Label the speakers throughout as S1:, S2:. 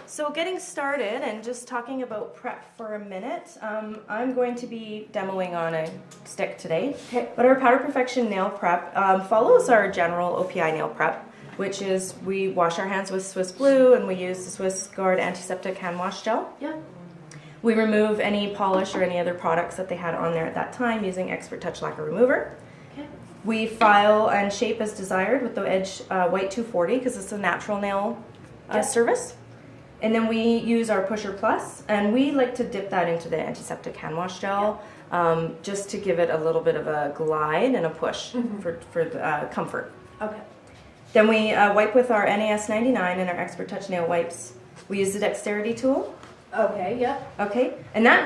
S1: So getting started and just talking about prep for a minute, I'm going to be demoing on a stick today.
S2: Okay.
S1: But our Powder Perfection nail prep follows our general OPI nail prep, which is we wash our hands with Swiss Blue and we use the Swiss Guard antiseptic hand wash gel.
S2: Yeah.
S1: We remove any polish or any other products that they had on there at that time using Expert Touch Lacquer Remover.
S2: Okay.
S1: We file and shape as desired with the edge white 240 because it's a natural nail service. And then we use our Pusher Plus, and we like to dip that into the antiseptic hand wash gel just to give it a little bit of a glide and a push for the, comfort.
S2: Okay.
S1: Then we wipe with our NAS 99 and our Expert Touch nail wipes. We use the Dexterity tool.
S2: Okay. Yeah.
S1: Okay, and that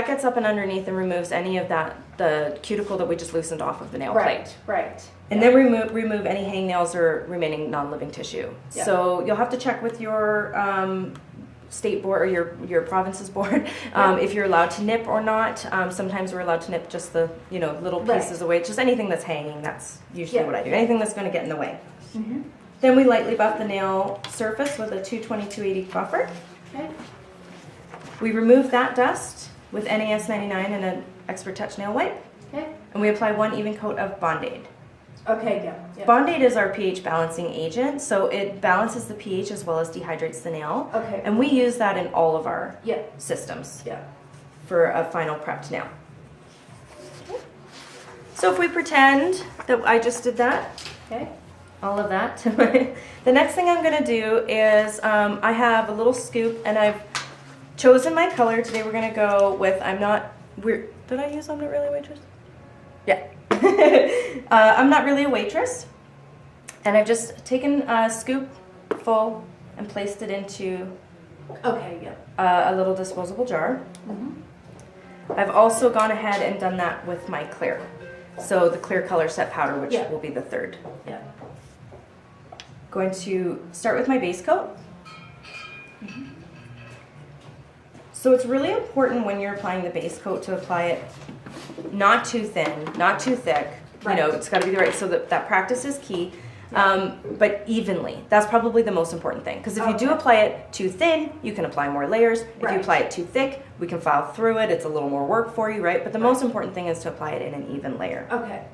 S1: gets up and underneath and removes any of the cuticle that we just loosened off of the nail plate.
S2: Right.
S1: And then remove any hangnails or remaining non-living tissue.
S2: Yeah.
S1: So you'll have to check with your state board or your province's board if you're allowed to nip or not. Sometimes we're allowed to nip just the little pieces away. Just anything that's hanging. That's usually what I do. Anything that's going to get in the way.
S2: Mm-hmm.
S1: Then we lightly buff the nail surface with a 220-280 buffer.
S2: Okay.
S1: We remove that dust with NAS 99 and an Expert Touch nail wipe.
S2: Okay.
S1: And we apply one even coat of Bond-Aid.
S2: Okay. Yeah. Yeah.
S1: Bond-Aid is our pH balancing agent, so it balances the pH as well as dehydrates the nail.
S2: Okay.
S1: And we use that in all of our
S2: Yeah.
S1: systems
S2: Yeah.
S1: for a final prepped nail. So if we pretend that I just did that,
S2: Okay.
S1: all of that, the next thing I'm going to do is I have a little scoop and I've chosen my color. Today we're going to go with, did I use I'm Not Really a Waitress? Yeah. I'm Not Really a Waitress. And I've just taken a scoop full and placed it into
S2: Okay. Yeah.
S1: a little disposable jar.
S2: Mm-hmm.
S1: I've also gone ahead and done that with my clear. So the clear color set powder, which
S2: Yeah.
S1: will be the third.
S2: Yeah.
S1: Going to start with my base coat.
S2: Mm-hmm.
S1: So it's really important when you're applying the base coat to apply it not too thin, not too thick.
S2: Right.
S1: It's got to be the right, so that practice is key. But evenly. That's probably the most important thing. Because if you do apply it too thin, you can apply more layers. If you apply it too thick, we can file through it. It's a little more work for you, right? But the most important thing is to apply it in an even layer.
S2: Okay.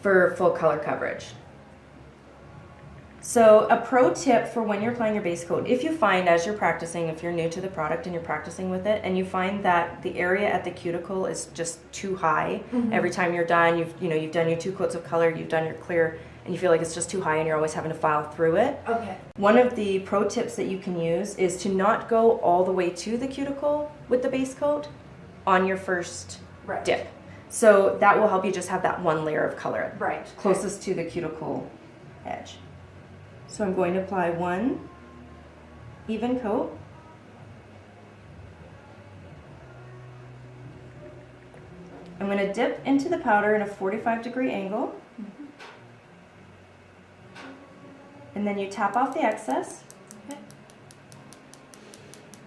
S1: For full color coverage. So a pro tip for when you're applying your base coat, if you find as you're practicing, if you're new to the product and you're practicing with it, and you find that the area at the cuticle is just too high every time you're done, you've done your 2 coats of color, you've done your clear, and you feel like it's just too high and you're always having to file through it.
S2: Okay.
S1: One of the pro tips that you can use is to not go all the way to the cuticle with the base coat on your first dip. So that will help you just have that one layer of color closest to the cuticle edge. So I'm going to apply one even coat. I'm going to dip into the powder in a 45-degree angle. And then you tap off the excess.
S2: Okay.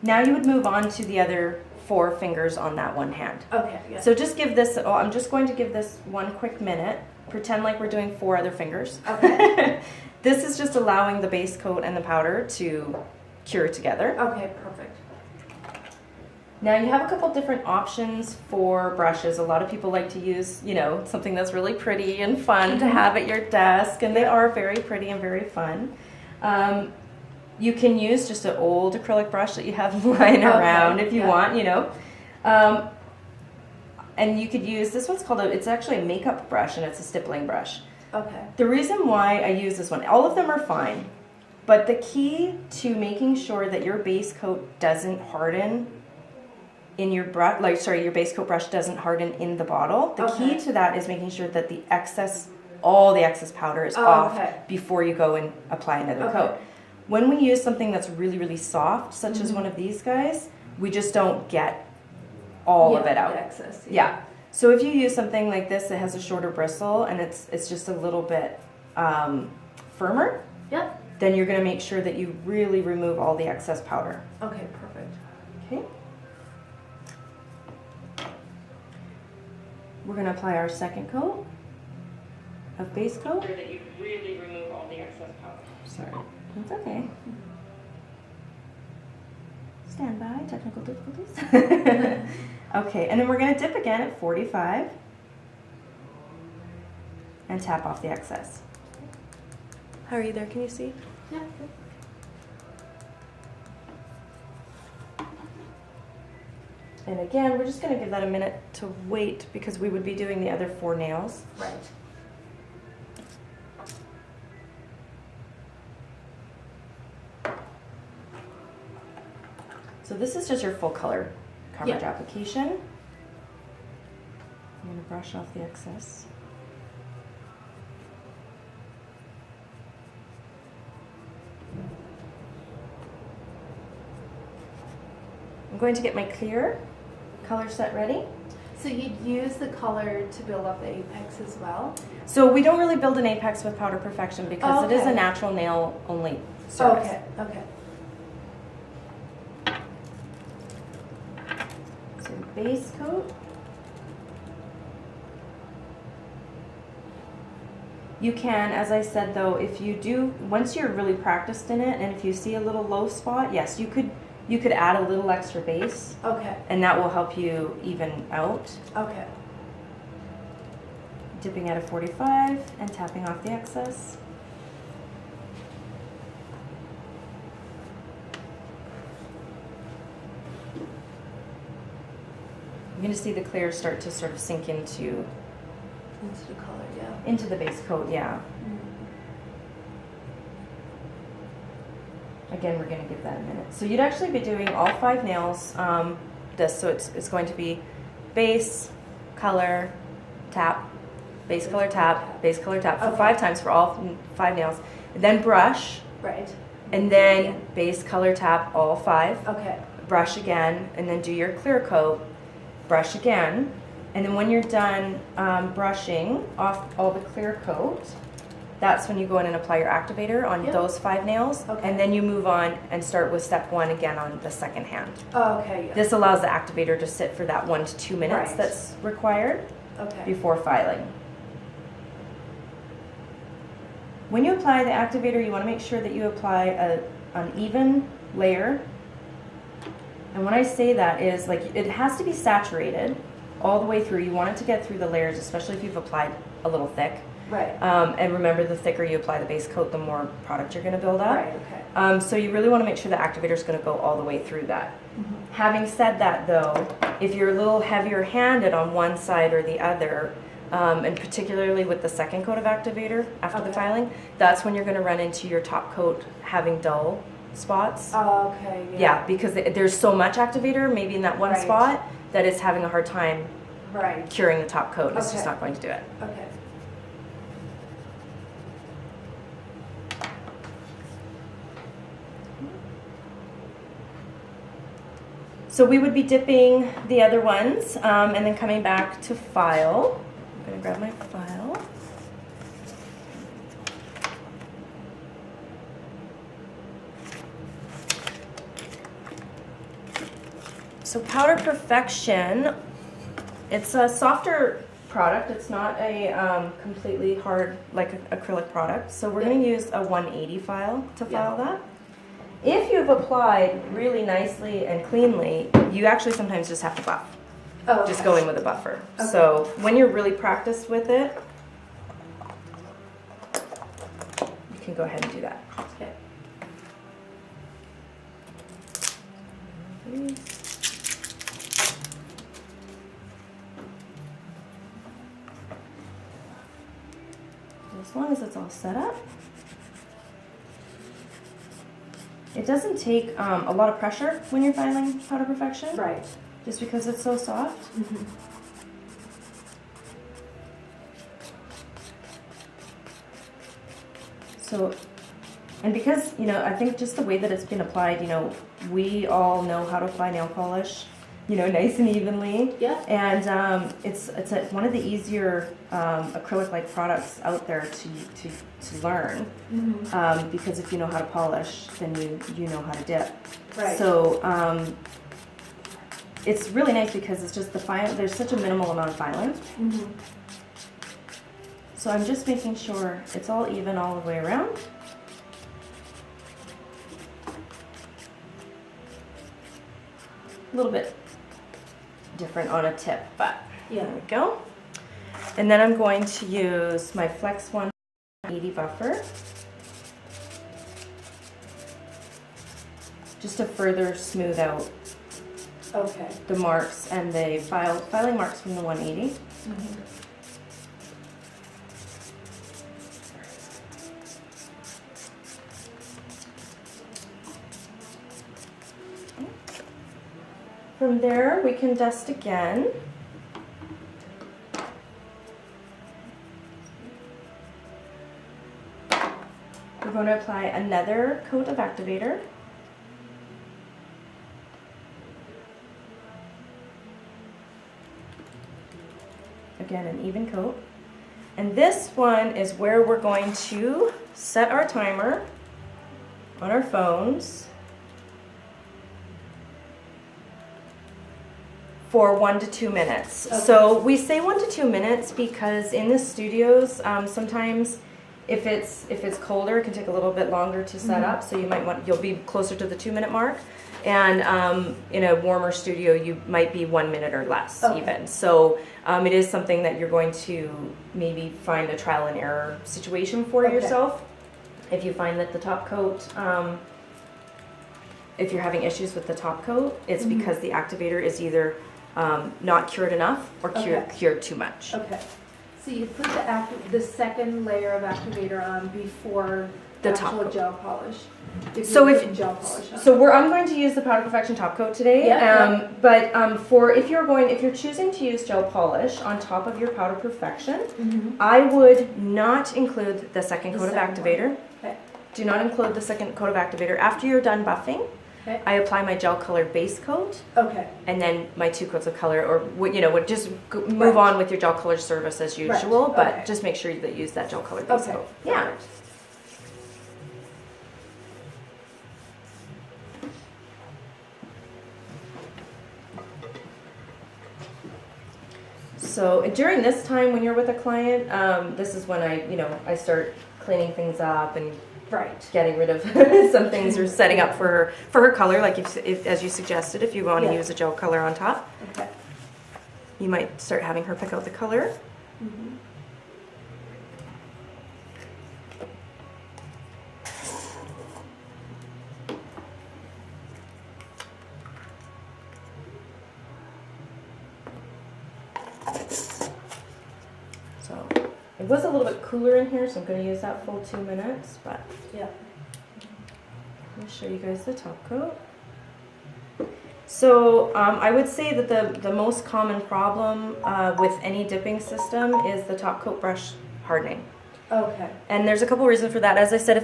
S1: Now you would move on to the other 4 fingers on that one hand.
S2: Okay. Yeah.
S1: So just give this, I'm just going to give this one quick minute. Pretend like we're doing 4 other fingers.
S2: Okay.
S1: This is just allowing the base coat and the powder to cure together.
S2: Okay. Perfect.
S1: Now you have a couple different options for brushes. A lot of people like to use, something that's really pretty and fun to have at your desk, and they are very pretty and very fun. You can use just an old acrylic brush that you have lying around if you want, and you could use, this one's called it's actually a makeup brush, and it's a stippling brush.
S2: Okay.
S1: The reason why I use this one, all of them are fine, but the key to making sure that your base coat doesn't harden in your brush, your base coat brush doesn't harden in the bottle. The key to that is making sure that all the excess powder is off before you go and apply another coat. When we use something that's really, really soft, such as one of these guys, we just don't get all of it out.
S2: The excess.
S1: Yeah. So if you use something like this that has a shorter bristle and it's just a little bit firmer, then you're going to make sure that you really remove all the excess powder.
S2: Okay, perfect.
S1: Okay. We're going to apply our second coat of base coat. That you really remove all the excess powder. Sorry. That's okay. stand by, technical difficulties. Okay, and then we're going to dip again at 45 and tap off the excess. How are you there? Can you see?
S2: Yeah.
S1: And again, we're just going to give that a minute to wait because we would be doing the other 4 nails.
S2: Right.
S1: So this is just your full color coverage
S2: Yeah.
S1: application. I'm going to brush off the excess. I'm going to get my clear color set ready.
S2: So you'd use the color to build up the apex as well?
S1: So we don't really build an apex with Powder Perfection because it is a
S2: Okay.
S1: natural nail only service.
S2: Okay, okay.
S1: So base coat. You can, as I said though, if you do, once you're really practiced in it and if you see a little low spot, yes, you could add a little extra base
S2: Okay,
S1: and that will help you even out.
S2: okay.
S1: Dipping at a 45 and tapping off the excess. You're going to see the clear start to sort of sink into
S2: Into the color, yeah.
S1: into the base coat, yeah. Again, we're going to give that a minute. So you'd actually be doing all 5 nails. So it's going to be base, color, tap, base, color, tap, base, color, tap for
S2: Okay.
S1: 5 times for all 5 nails. And then brush,
S2: Right,
S1: and then base, color, tap, all 5.
S2: okay.
S1: Brush again, and then do your clear coat. Brush again, and then when you're done brushing off all the clear coat, that's when you go in and apply your activator on
S2: Yep.
S1: those 5 nails,
S2: Okay.
S1: and then you move on and start with step 1 again on the second hand.
S2: Oh, okay, yeah.
S1: This allows the activator to sit for that 1 to 2 minutes
S2: Right.
S1: that's required
S2: Okay,
S1: before filing. When you apply the activator, you want to make sure that you apply an even layer. And when I say that is like it has to be saturated all the way through. You want it to get through the layers, especially if you've applied a little thick.
S2: right,
S1: And remember, the thicker you apply the base coat, the more product you're going to build up.
S2: right, okay.
S1: So you really want to make sure the activator is going to go all the way through that.
S2: Mhm.
S1: Having said that, though, if you're a little heavier handed on one side or the other, and particularly with the second coat of activator after the
S2: Okay.
S1: filing, that's when you're going to run into your top coat having dull spots.
S2: Oh, okay,
S1: Yeah, because there's so much activator, maybe in that one
S2: Right.
S1: spot, that it's having a hard time
S2: Right,
S1: curing the top coat. It's just
S2: Okay.
S1: not going to do it.
S2: okay.
S1: So we would be dipping the other ones and then coming back to file. I'm going to grab my file. So Powder Perfection, it's a softer product. It's not a completely hard, like acrylic product. So we're going to use a 180 file to file that. If you've applied really nicely and cleanly, you actually sometimes just have to buff.
S2: Oh,
S1: Just
S2: okay.
S1: go in with a buffer.
S2: Okay.
S1: So when you're really practiced with it, you can go ahead and do that.
S2: Okay.
S1: As long as it's all set up. It doesn't take a lot of pressure when you're filing Powder Perfection,
S2: Right.
S1: just because it's so soft.
S2: Mhm.
S1: So, and because, you know, I think just the way that it's been applied, you know, we all know how to apply nail polish, you know, nice and evenly.
S2: Yeah.
S1: And it's one of the easier acrylic-like products out there to learn.
S2: Mhm.
S1: Because if you know how to polish, then you know how to dip.
S2: Right.
S1: So it's really nice because it's just there's such a minimal amount of filing.
S2: Mhm.
S1: So I'm just making sure it's all even all the way around. a little bit different on a tip, but
S2: Yeah.
S1: there we go. And then I'm going to use my Flex 180 buffer just to further smooth out
S2: Okay.
S1: the marks and the filing marks from the 180.
S2: Mhm.
S1: From there, we can dust again. We're going to apply another coat of activator. Again, an even coat. And this one is where we're going to set our timer on our phones for 1 to 2 minutes.
S2: Okay.
S1: So we say 1 to 2 minutes because in the studios, sometimes if it's colder, it can take a little bit longer to set up. So you'll be closer to the 2-minute mark. And in a warmer studio, you might be 1 minute or less even. So it is something that you're going to maybe find a trial and error situation for yourself. If you find that the top coat, if you're having issues with the top coat, it's because the activator is either not cured enough or cured too much.
S2: Okay. So you put the second layer of activator on before
S1: The
S2: actual
S1: top coat.
S2: gel polish.
S1: So
S2: you're
S1: if-
S2: putting gel polish on.
S1: So I'm going to use the Powder Perfection top coat today.
S2: Yeah,
S1: But if you're choosing to use gel polish on top of your Powder Perfection, I would not include the second coat of
S2: second
S1: activator.
S2: Okay.
S1: Do not include the second coat of activator. After you're done buffing,
S2: Okay.
S1: I apply my gel color base coat
S2: Okay.
S1: and then my 2 coats of color, or would just move on with your gel color service as usual,
S2: Right.
S1: but
S2: Okay.
S1: just make sure that you use that gel color base
S2: Okay.
S1: coat. Yeah.
S2: Perfect.
S1: So during this time when you're with a client, this is when I start cleaning things up and
S2: Right.
S1: getting rid of some things or setting up for her color, like if as you suggested, if you want to
S2: Yeah.
S1: use a gel color on top,
S2: Okay.
S1: you might start having her pick out the color.
S2: Mhm.
S1: So it was a little bit cooler in here, so I'm going to use that full 2 minutes, but
S2: Yeah.
S1: let me show you guys the top coat. So I would say that the most common problem with any dipping system is the top coat brush hardening.
S2: Okay.
S1: And there's a couple reasons for that. As I said,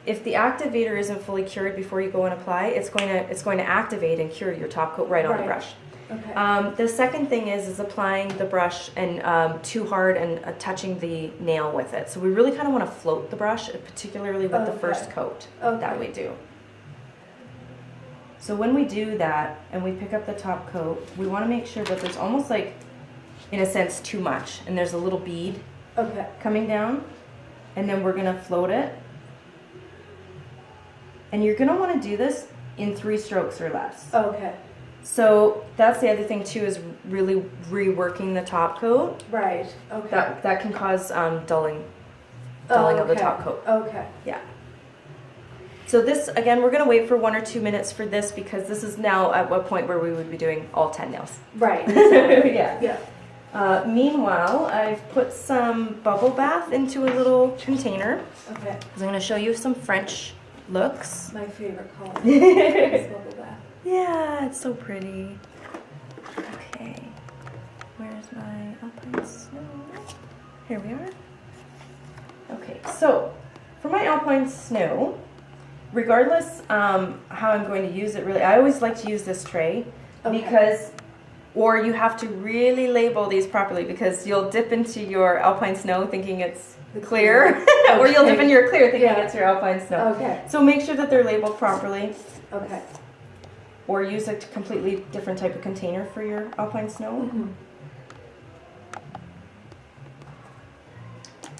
S1: if the activator isn't fully cured before you go and apply, it's going to activate and cure your top coat right on the
S2: Right.
S1: brush.
S2: Okay.
S1: The second thing is applying the brush and too hard and touching the nail with it. So we really kind of want to float the brush, particularly with the first
S2: Okay.
S1: coat
S2: Okay.
S1: that we do. So when we do that and we pick up the top coat, we want to make sure that there's almost like, in a sense, too much, and there's a little bead
S2: Okay.
S1: coming down, and then we're gonna float it. And you're gonna want to do this in 3 strokes or less.
S2: Okay.
S1: So that's the other thing too, is really reworking the top coat.
S2: Right. Okay.
S1: That can cause dulling of the
S2: okay.
S1: top coat.
S2: Okay.
S1: Yeah. So this, again, we're gonna wait for 1 or 2 minutes for this because this is now at what point where we would be doing all 10 nails.
S2: Right.
S1: Yeah.
S2: Yeah.
S1: Meanwhile, I've put some bubble bath into a little container.
S2: Okay.
S1: I'm going to show you some French looks.
S2: My favorite color is bubble bath.
S1: Yeah, it's so pretty. Okay, where's my Alpine Snow? Here we are. Okay, so for my Alpine Snow, regardless how I'm going to use it, really, I always like to use this tray because, or you have to really label these properly because you'll dip into your Alpine Snow thinking it's clear, or you'll dip into your clear thinking it's your Alpine Snow.
S2: Okay.
S1: So make sure that they're labeled properly,
S2: Okay.
S1: or use a completely different type of container for your Alpine Snow.
S2: Mm-hmm.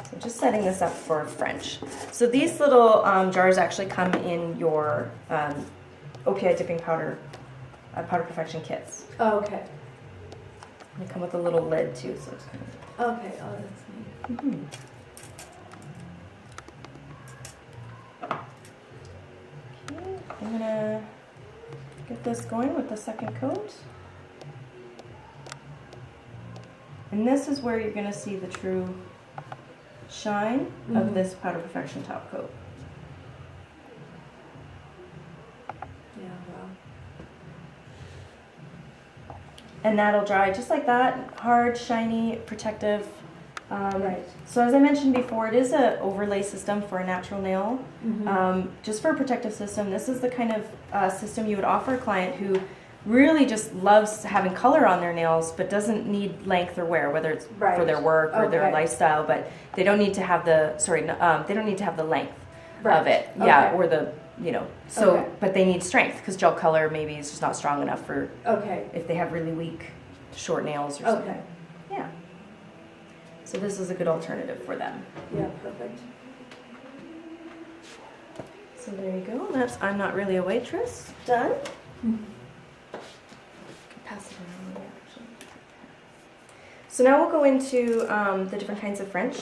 S1: So just setting this up for French. So these little jars actually come in your OPI dipping powder Powder Perfection kits.
S2: Oh, okay.
S1: They come with a little lid too, so it's kind
S2: Okay, oh, that's neat.
S1: of. Okay, I'm gonna get this going with the second coat. And this is where you're gonna see the true shine of this Powder Perfection top coat.
S2: Yeah, wow.
S1: And that'll dry just like that, hard, shiny, protective.
S2: Right.
S1: So as I mentioned before, it is an overlay system for a natural nail. Just for a protective system, this is the kind of system you would offer a client who really just loves having color on their nails but doesn't need length or wear, whether it's for their work or their lifestyle, but they don't need to have the, they don't need to have the length of it. Yeah, or the, you know, so, but they need strength because gel color maybe is just not strong enough for if they have really weak, short nails or something. Yeah. So this is a good alternative for them.
S2: Yeah, perfect.
S1: So there you go. That's I'm Not Really a Waitress. Done. Pass it around, actually. So now we'll go into the different kinds of French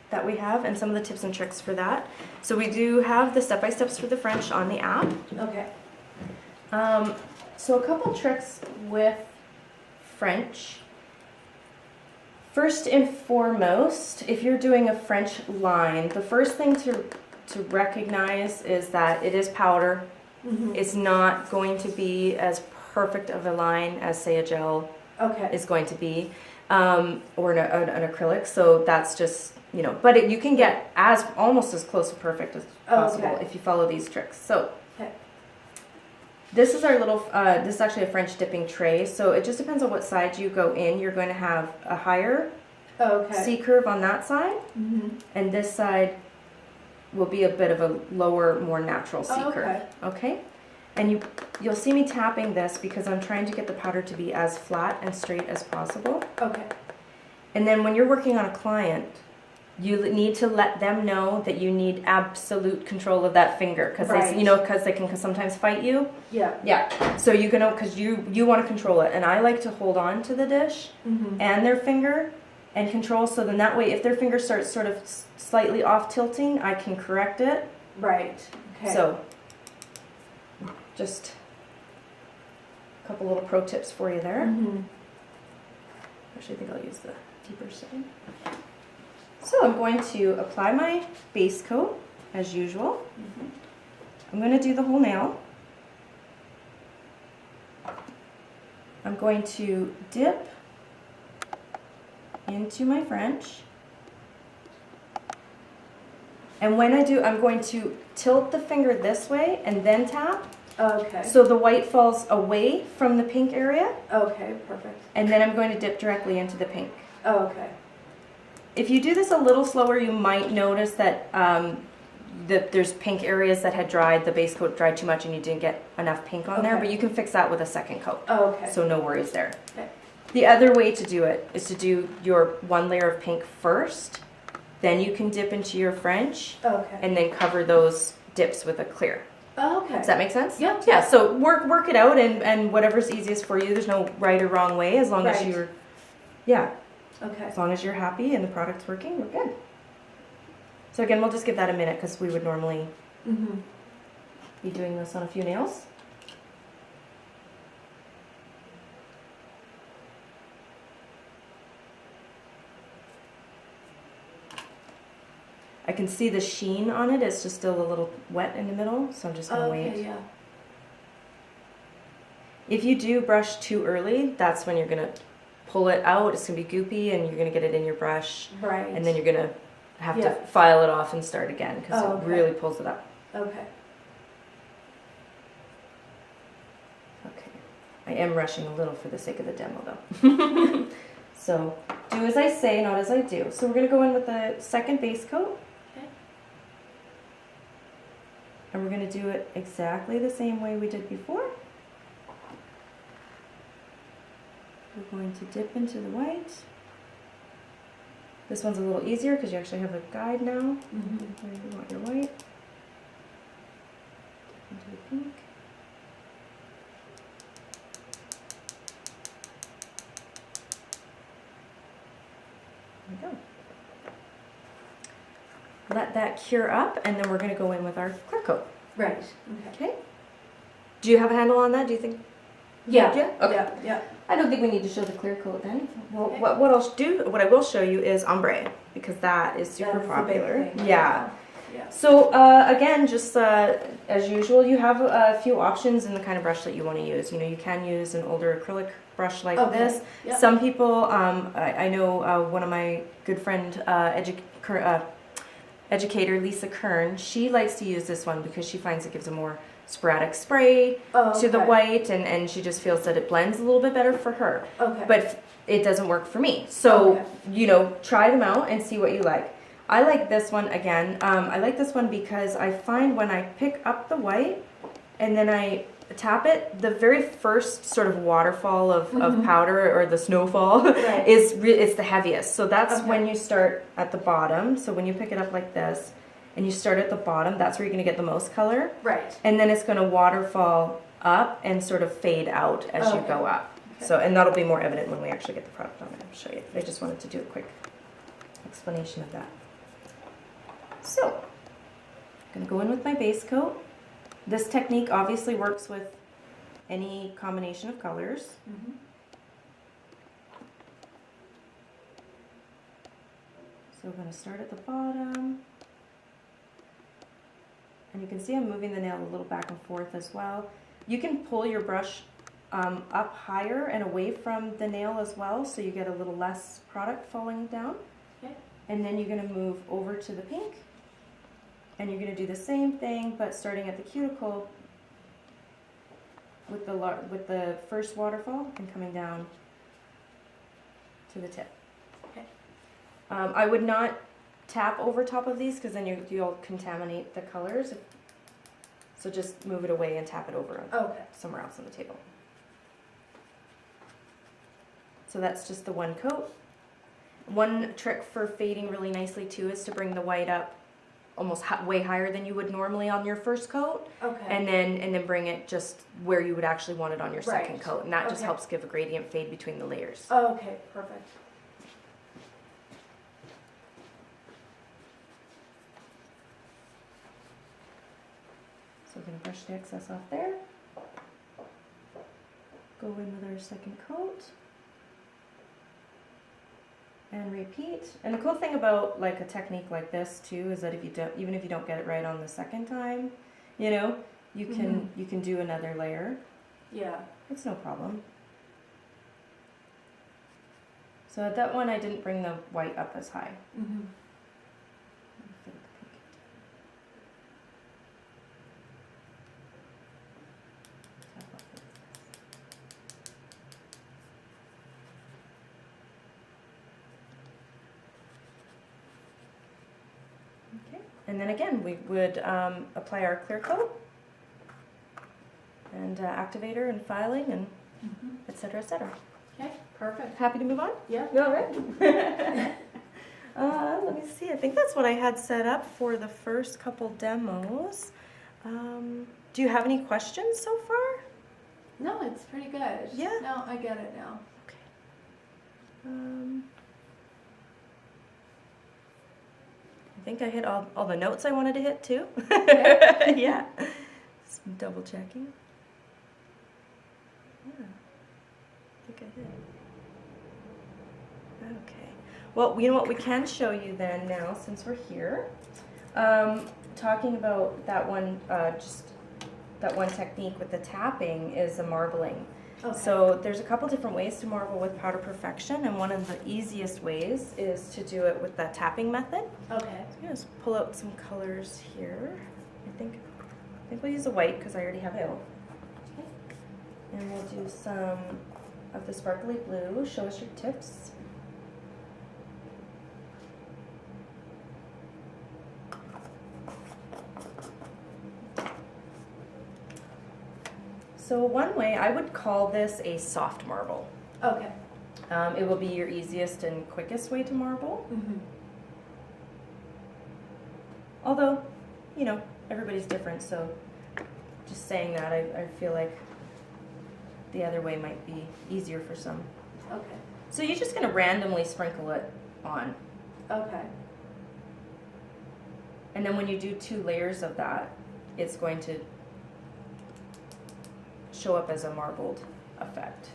S1: that we have and some of the tips and tricks for that. So we do have the step-by-steps for the French on the app.
S2: Okay.
S1: So a couple tricks with French. First and foremost, if you're doing a French line, the first thing to recognize is that it is powder. It's not going to be as perfect of a line as, say, a gel is going to be, or an acrylic. So that's just, you know, but you can get almost as close to perfect as possible if you follow these tricks. So this is our little, this is actually a French dipping tray. So it just depends on what side you go in. You're going to have a higher C curve on that side, and this side will be a bit of a lower, more natural C curve. Okay? And you'll see me tapping this because I'm trying to get the powder to be as flat and straight as possible. Okay. And then when you're working on a client, you need to let them know that you need absolute control of that finger because they can sometimes fight you. Yeah. So you're gonna, because you want to control it, and I like to hold on to the dish and their finger and control. So then that way, if their finger starts sort of slightly off tilting, I can correct it. Right. Okay. So just a couple little pro tips for you there. Actually, I think I'll use the deeper side. So I'm going to apply my base coat as usual. I'm going to do the whole nail. I'm going to dip into my French. And when I do, I'm going to tilt the finger this way and then tap. Okay. So the white falls away from the pink area. Okay, perfect. And then I'm going to dip directly into the pink. Okay. If you do this a little slower, you might notice that there's pink areas that had dried, the base coat dried too much and you didn't get enough pink on there, but you can fix that with a second coat. Okay. So no worries there. Okay. The other way to do it is to do your one layer of pink first, then you can dip into your French, and then cover those dips with a clear. Okay. Does that make sense? Yeah. Yeah, so work it out and whatever's easiest for you. There's no right or wrong way as long as you're, okay. As long as you're happy and the product's working, we're good. So again, we'll just give that a minute because we would normally be doing this on a few nails. I can see the sheen on it. It's just still a little wet in the middle, so I'm just going to wait. Yeah. If you do brush too early, that's when you're going to pull it out. It's going to be goopy, and you're going to get it in your brush. Right. And then you're going to have to file it off and start again because it really pulls it up. Okay. Okay. I am rushing a little for the sake of the demo, though. So do as I say, not as I do. So we're going to go in with the second base coat. And we're going to do it exactly the same way we did before. We're going to dip into the white. This one's a little easier because you actually have a guide now. Where you want your white. Dip into the pink. let that cure up, and then we're going to go in with our clear coat.
S2: Right. Okay.
S1: Okay. Do you have a handle on that? Do you think?
S2: Yeah.
S1: Yeah. Okay.
S2: Yeah. Yeah.
S1: I don't think we need to show the clear coat then. Well,
S2: Okay.
S1: what I will show you is ombre, because that is super
S2: That is the big
S1: popular.
S2: thing right
S1: Yeah.
S2: now. Yeah.
S1: So again, just as usual, you have a few options in the kind of brush that you want to use. You know, you can use an older acrylic brush like
S2: Okay.
S1: this.
S2: Yep.
S1: Some people, I know one of my good friend educator, Lisa Kern, she likes to use this one because she finds it gives a more sporadic spray to the
S2: Okay.
S1: white, and she just feels that it blends a little bit better for her.
S2: Okay.
S1: But it doesn't work for me. So,
S2: Okay.
S1: you know, try them out and see what you like. I like this one again. I like this one because I find when I pick up the white and then I tap it, the very first sort of waterfall of powder, or the snowfall,
S2: Right.
S1: is the heaviest. So that's
S2: Okay.
S1: when you start at the bottom. So when you pick it up like this and you start at the bottom, that's where you're going to get the most color.
S2: Right.
S1: And then it's going to waterfall up and sort of fade out as you
S2: Okay.
S1: go up.
S2: Okay.
S1: So, and that'll be more evident when we actually get the product on it. I'll show you. I just wanted to do a quick explanation of that. So, I'm going to go in with my base coat. This technique obviously works with any combination of colors.
S2: Mhm.
S1: So we're going to start at the bottom. And you can see I'm moving the nail a little back and forth as well. You can pull your brush up higher and away from the nail as well, so you get a little less product falling down.
S2: Okay.
S1: And then you're going to move over to the pink. And you're going to do the same thing, but starting at the cuticle with the first waterfall and coming down to the tip.
S2: Okay.
S1: I would not tap over top of these because then you'll contaminate the colors. So just move it away and tap it over
S2: Okay.
S1: somewhere else on the table. So that's just the one coat. One trick for fading really nicely too is to bring the white up almost way higher than you would normally on your first coat,
S2: Okay.
S1: and then bring it just where you would actually want it on your second
S2: Right.
S1: coat, and that just
S2: Okay.
S1: helps give a gradient fade between the layers.
S2: Okay. Perfect.
S1: So we're going to brush the excess off there. Go in with our second coat. And repeat. And the cool thing about like a technique like this too is that if you don't, even if you don't get it right on the second time, you know, you can do another layer.
S2: Yeah.
S1: It's no problem. So at that one I didn't bring the white up as high.
S2: Mm-hmm.
S1: Okay, and then again we would apply our clear coat and activator and filing and etc. etc.
S2: Okay. Perfect.
S1: Happy to move on?
S2: Yeah.
S1: You all right? Let me see. I think that's what I had set up for the first couple demos. Do you have any questions so far?
S2: No, it's pretty good.
S1: Yeah?
S2: No, I get it now.
S1: I think I hit all the notes I wanted to hit too.
S2: Okay.
S1: Yeah. Just double checking. Yeah. I think I did. Okay. Well, you know what we can show you then now, since we're here, talking about that one, just that one technique with the tapping is the marbling.
S2: Okay.
S1: So there's a couple different ways to marble with Powder Perfection, and one of the easiest ways is to do it with the tapping method.
S2: Okay.
S1: So I'm gonna just pull out some colors here. I think we'll use a white because I already have it. Okay. And we'll do some of the sparkly blue. Show us your tips. So one way, I would call this a soft marble.
S2: Okay.
S1: It will be your easiest and quickest way to marble.
S2: Mm-hmm.
S1: Although, you know, everybody's different, so just saying that, I feel like the other way might be easier for some.
S2: Okay.
S1: So you're just going to randomly sprinkle it on.
S2: Okay.
S1: And then when you do 2 layers of that, it's going to show up as a marbled effect.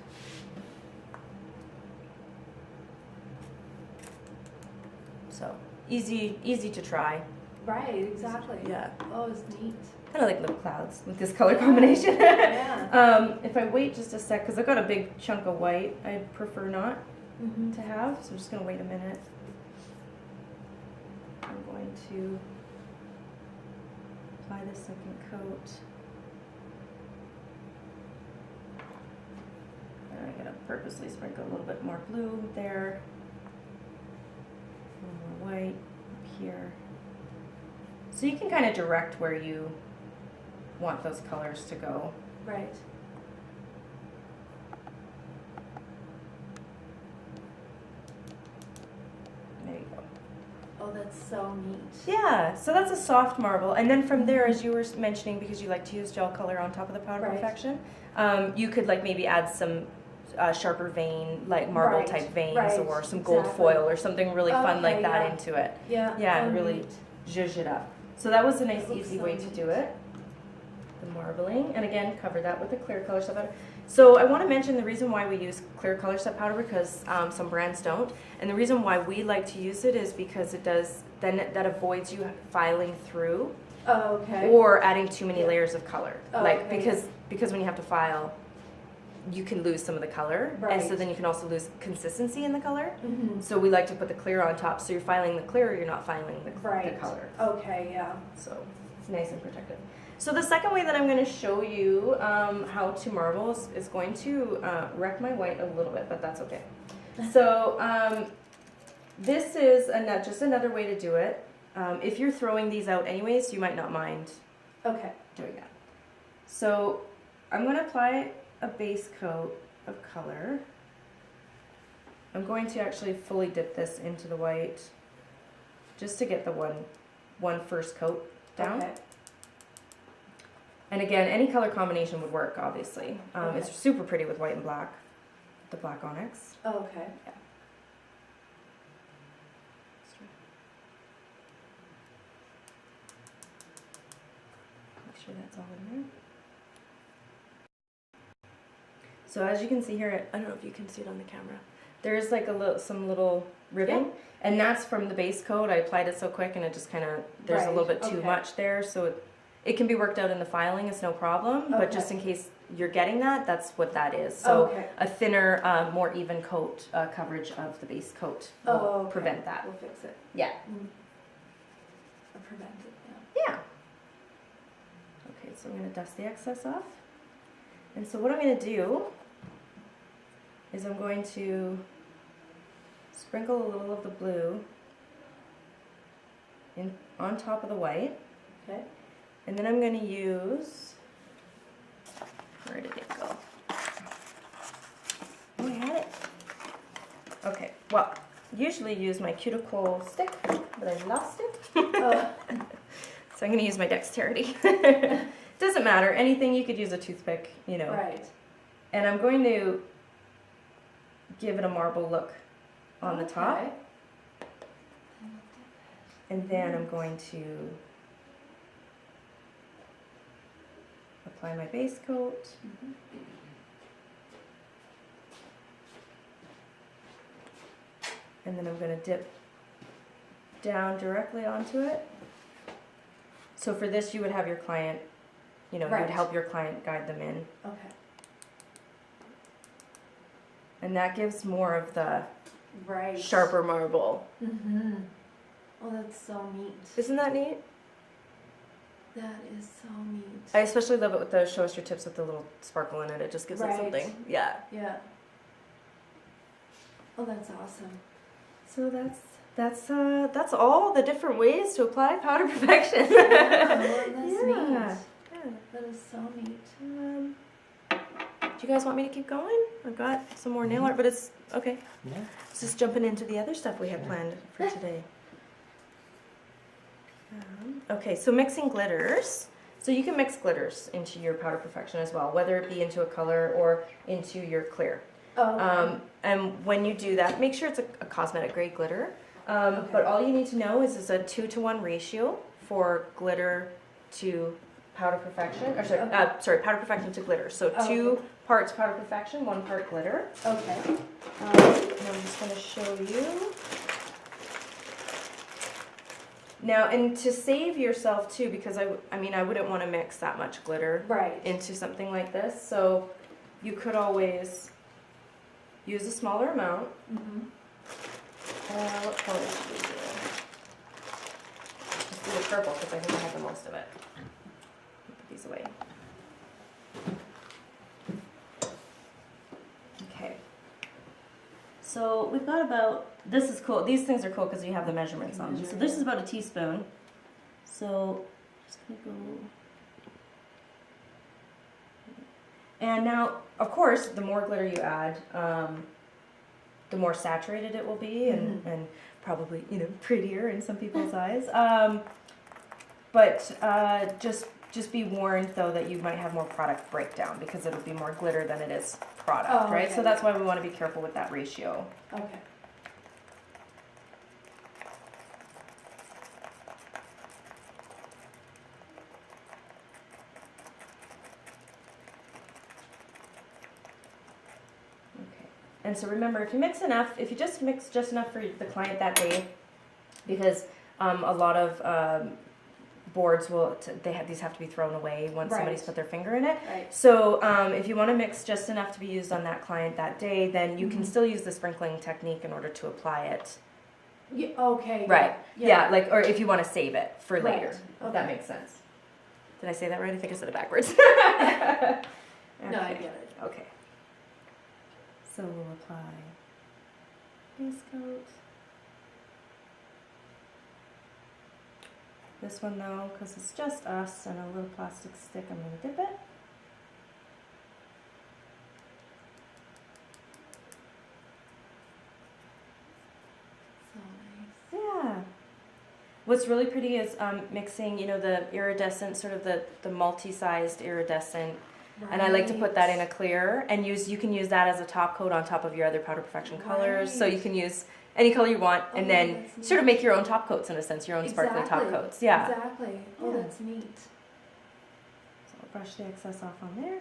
S1: So easy to try.
S2: Right, exactly.
S1: Yeah.
S2: Oh, it's neat.
S1: Kind of like little clouds with this color combination.
S2: Yeah.
S1: If I wait just a sec, because I've got a big chunk of white, I'd prefer not
S2: Mm-hmm.
S1: to have, so I'm just going to wait a minute. I'm going to apply the second coat. And I'm going to purposely sprinkle a little bit more blue there. A little more white up here. So you can kind of direct where you want those colors to go.
S2: Right.
S1: There you go.
S2: Oh, that's so neat.
S1: Yeah, so that's a soft marble. And then from there, as you were mentioning, because you like to use gel color on top of the powder
S2: Right.
S1: perfection, you could like maybe add some sharper vein, like marble
S2: Right,
S1: type veins,
S2: right,
S1: or some gold
S2: exactly.
S1: foil or something really fun like
S2: Okay,
S1: that
S2: yeah.
S1: into it.
S2: Yeah.
S1: Yeah,
S2: oh,
S1: and really
S2: neat.
S1: zhuzh it up. So that was a nice,
S2: That looks
S1: easy
S2: so
S1: way to
S2: neat.
S1: do it. The marbling, and again, cover that with the clear color step powder. So I want to mention the reason why we use clear color step powder, because some brands don't, and the reason why we like to use it is because it does, then that avoids you filing through
S2: Oh, okay.
S1: or adding too many
S2: Yeah.
S1: layers of color.
S2: Oh,
S1: Like
S2: okay,
S1: because when you have to file, you can lose some of the color, and so
S2: Right.
S1: then you can also lose consistency in the color.
S2: Mm-hmm.
S1: So we like to put the clear on top, so you're filing the clear, you're not filing the
S2: Right.
S1: color.
S2: Okay, yeah.
S1: So it's nice and protected. So the second way that I'm going to show you how to marble is going to wreck my white a little bit, but that's okay. So this is just another way to do it. If you're throwing these out anyways, you might not mind
S2: Okay.
S1: doing that. So I'm going to apply a base coat of color. I'm going to actually fully dip this into the white just to get the one first coat down.
S2: Okay.
S1: And again, any color combination would work, obviously.
S2: Okay.
S1: It's super pretty with white and black, the black onyx.
S2: Oh, okay.
S1: Make sure that's all in there. So as you can see here, I don't know if you can see it on the camera. There's like some little ribbing, and that's from the base coat. I applied it so quick, and it just kind of there's a little bit too
S2: okay.
S1: much there, so it can be worked out in the filing. It's no problem, but just in case you're getting that, that's what that is. So
S2: Okay.
S1: a thinner, more even coat coverage of the base coat will
S2: Okay.
S1: prevent that.
S2: We'll fix it.
S1: Yeah.
S2: Mm. Or prevent it, yeah.
S1: Yeah. Okay, so I'm going to dust the excess off. And so what I'm going to do is I'm going to sprinkle a little of the blue on top of the white.
S2: Okay.
S1: And then I'm going to use, where did it go? Oh, I had it. Okay, well, usually use my cuticle stick, but I lost it.
S2: Oh.
S1: So I'm going to use my dexterity. Doesn't matter, anything, you could use a toothpick, you know.
S2: Right.
S1: And I'm going to give it a marble look on the top.
S2: Okay.
S1: And then I'm going to apply my base coat.
S2: Mhm.
S1: And then I'm going to dip down directly onto it. So for this, you would have your client, you know, you
S2: Right.
S1: would help your client guide them in.
S2: Okay.
S1: And that gives more of the
S2: Right.
S1: sharper marble.
S2: Mm-hmm. Oh, that's so neat.
S1: Isn't that neat?
S2: That is so neat.
S1: I especially love it with the show us your tips with the little sparkle in it. It just gives it
S2: Right.
S1: something. Yeah.
S2: Yeah. Oh, that's awesome.
S1: So that's all the different ways to apply powder perfection.
S2: Yeah, well, that's
S1: Yeah.
S2: neat.
S1: Yeah.
S2: That is so neat.
S1: Do you guys want me to keep going? I've got some more nail art, but it's okay.
S3: Yeah.
S1: Let's just jumping into the other stuff we had planned for today. Okay, so mixing glitters. So you can mix glitters into your powder perfection as well, whether it be into a color or into your clear.
S2: Oh, okay.
S1: And when you do that, make sure it's a cosmetic grade glitter. But all you need to know is it's a 2-to-1 ratio for glitter to powder perfection, or sorry,
S2: Okay.
S1: powder perfection to glitter. So
S2: Oh,
S1: 2
S2: okay.
S1: parts powder perfection, 1 part glitter.
S2: Okay.
S1: And I'm just going to show you. Now, and to save yourself too, because I mean, I wouldn't want to mix that much glitter
S2: Right.
S1: into something like this. So you could always use a smaller amount.
S2: Mm-hmm.
S1: What color should we do? Let's do the purple because I think I have the most of it. Put these away. Okay. So we've got about, this is cool. These things are cool because you have the measurements on them. So this is about a teaspoon. So just gonna go. And now, of course, the more glitter you add, the more saturated it will be, and probably, you know, prettier in some people's eyes. But just be warned though that you might have more product breakdown because it'll be more glitter than it is product,
S2: Oh,
S1: right?
S2: okay.
S1: So that's why we want to be careful with that ratio.
S2: Okay.
S1: Okay. And so remember, if you mix enough, if you just mix just enough for the client that day, because a lot of boards will, these have to be thrown away once somebody's
S2: Right.
S1: put their finger in it.
S2: Right.
S1: So if you want to mix just enough to be used on that client that day, then you can
S2: Mhm.
S1: still use the sprinkling technique in order to apply it.
S2: Yeah, okay.
S1: Right. Yeah, like, or if you want to save it for
S2: Right.
S1: later, if that
S2: Okay.
S1: makes sense. Did I say that right? I think I said it backwards.
S2: No, I
S1: Okay.
S2: get it.
S1: Okay. So we'll apply base coat. This one though, because it's just us and a little plastic stick, I'm going to dip it.
S2: So nice.
S1: Yeah. What's really pretty is mixing, you know, the iridescent, sort of the multi-sized iridescent. And I like to put that in a clear and you can use that as a top coat on top of your other powder perfection colors. So you
S2: Right.
S1: can use any color you want and
S2: Oh,
S1: then
S2: that's
S1: sort of
S2: neat.
S1: make your own top coats in a sense, your own sparkly top
S2: Exactly.
S1: coats. Yeah.
S2: Exactly. Oh,
S1: Yeah.
S2: that's neat.
S1: So I'll brush the excess off on there.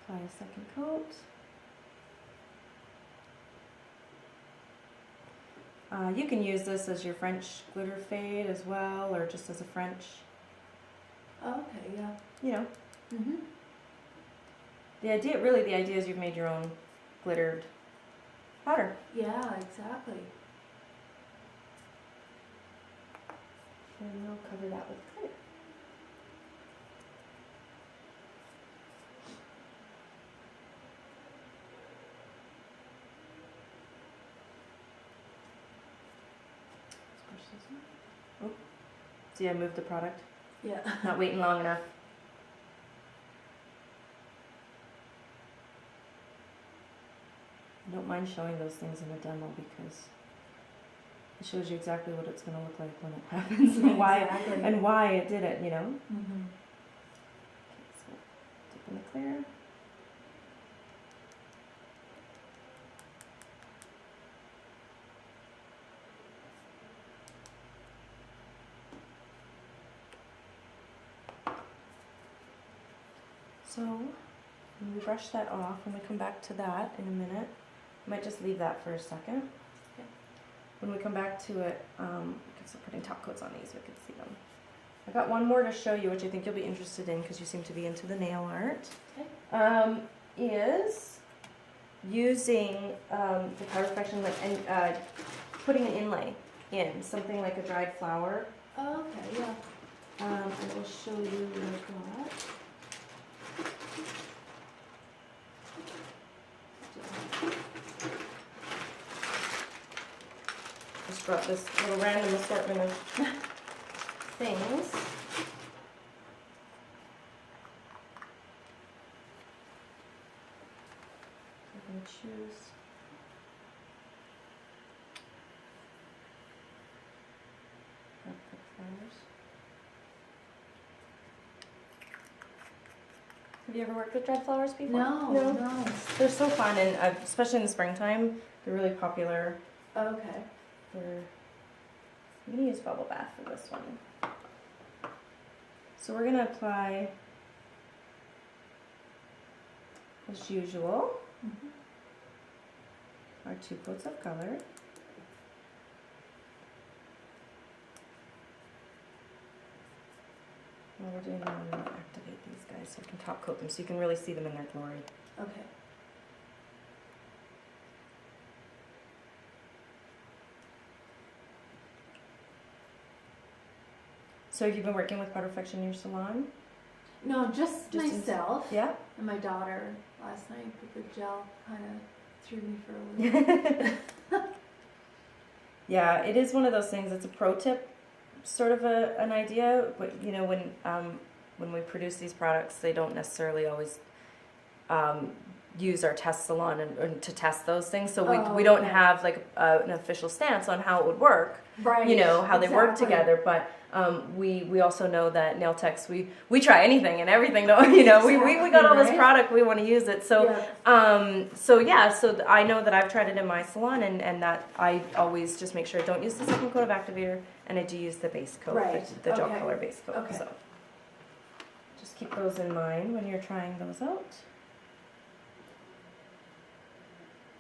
S1: Apply a second coat. You can use this as your French glitter fade as well, or just as a French,
S2: Oh, okay, yeah.
S1: you know.
S2: Mm-hmm.
S1: The idea is you've made your own glittered powder.
S2: Yeah, exactly.
S1: And we'll cover that with glitter. Let's push this one. Oh, see, I moved the product.
S2: Yeah.
S1: Not waiting long enough. I don't mind showing those things in a demo because it shows you exactly what it's going to look like when it happens
S2: Exactly.
S1: and why it did it, you know.
S2: Mm-hmm.
S1: Okay, so dip in the clear. So when we brush that off, when we come back to that in a minute, I might just leave that for a second.
S2: Okay.
S1: When we come back to it, we can start putting top coats on these, we can see them. I got one more to show you, which I think you'll be interested in because you seem to be into the nail art.
S2: Okay.
S1: Is using the powder perfection and putting an inlay in, something like a dried flower.
S2: Oh, okay, yeah.
S1: I will show you what I've got. Just brought this little random assortment of things. I'm going to choose. Flowers. Have you ever worked with dried flowers before?
S2: No.
S1: They're so fun, and especially in the springtime, they're really popular.
S2: Okay.
S1: They're I'm going to use Bubble Bath for this one. So we're going to apply, as usual, our 2 coats of color. While we're doing that, I'm going to activate these guys so I can top coat them so you can really see them in their glory.
S2: Okay.
S1: So have you been working with Powder Perfection in your salon?
S2: No, just myself.
S1: Yeah?
S2: And my daughter last night, but the gel kind of threw me for a little.
S1: Yeah, it is one of those things. It's a pro tip, sort of an idea. But you know, when we produce these products, they don't necessarily always use our test salon and to test those things. So we don't have like an official stance on how it would work.
S2: Right.
S1: You know how they work together, but we also know that nail techs we try anything and everything. You know, we got all this product, we want to use it. So so I know that I've tried it in my salon, and that I always just make sure I don't use the second coat of activator, and I do use the base coat, the gel color base coat.
S2: Okay.
S1: So just keep those in mind when you're trying those out.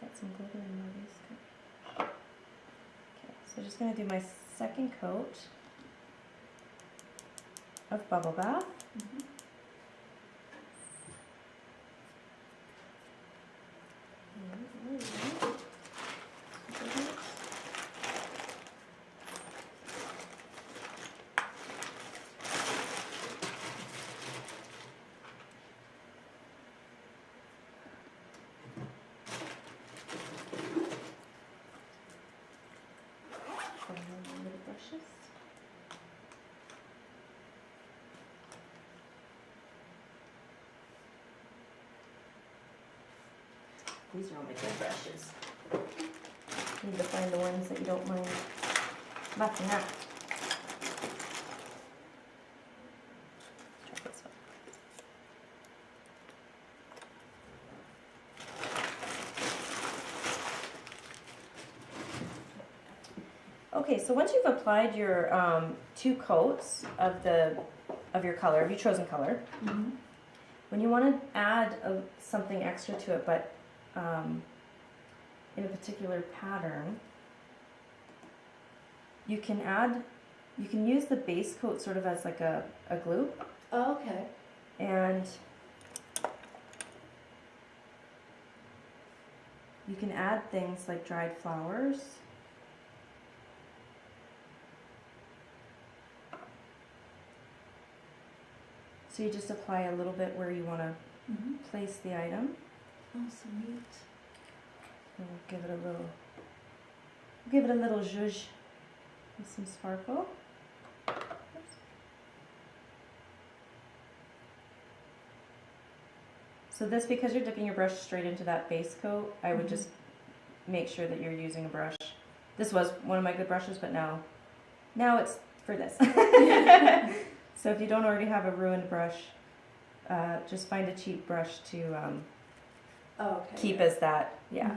S1: Got some glitter in my base coat. Okay, so just going to do my second coat of Bubble Bath. Brushes. These are all my good brushes. Need to find the ones that you don't mind buffing up. Try this one. Okay, so once you've applied your 2 coats of your color, of your chosen color, when you want to add something extra to it, but in a particular pattern, you can use the base coat sort of as like a glue.
S2: Oh, okay.
S1: And you can add things like dried flowers. So you just apply a little bit where you want to place the item.
S2: Oh, so neat.
S1: And we'll give it a little zhuzh with some sparkle. Oops. So this, because you're dipping your brush straight into that base coat, I would just make sure that you're using a brush. This was one of my good brushes, but now it's for this. So if you don't already have a ruined brush, just find a cheap brush to keep as that. Yeah.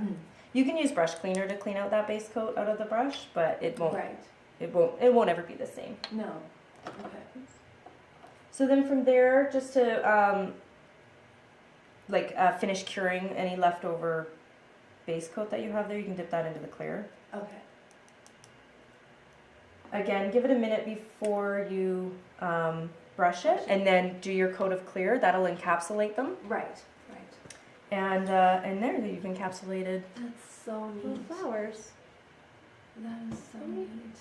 S1: You can use brush cleaner to clean out that base coat out of the brush, but it won't.
S2: Right.
S1: It won't ever be the same.
S2: No. Okay.
S1: So then from there, just to finish curing any leftover base coat that you have there, you can dip that into the clear.
S2: Okay.
S1: Again, give it a minute before you brush it, and then do your coat of clear. That'll encapsulate them.
S2: Right.
S1: And there you've encapsulated.
S2: That's so
S1: the
S2: neat.
S1: flowers.
S2: That is so neat.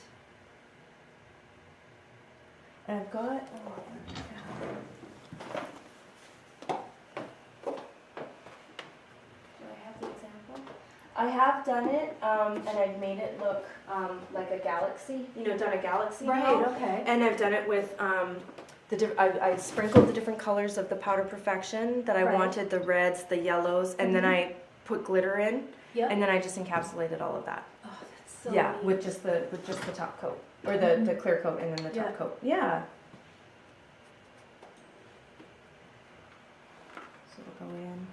S1: And I've got. Do I have the example? I have done it, and I've made it look like a galaxy. You know, done a galaxy.
S2: Right.
S1: now.
S2: Okay.
S1: And I've done it with I sprinkled the different colors of the Powder Perfection that I wanted, the reds, the yellows, and then I put glitter in, and then I just encapsulated all of that.
S2: Oh, that's so neat.
S1: with just the top coat, or the clear coat, and then the top coat. Yeah. So it'll go in.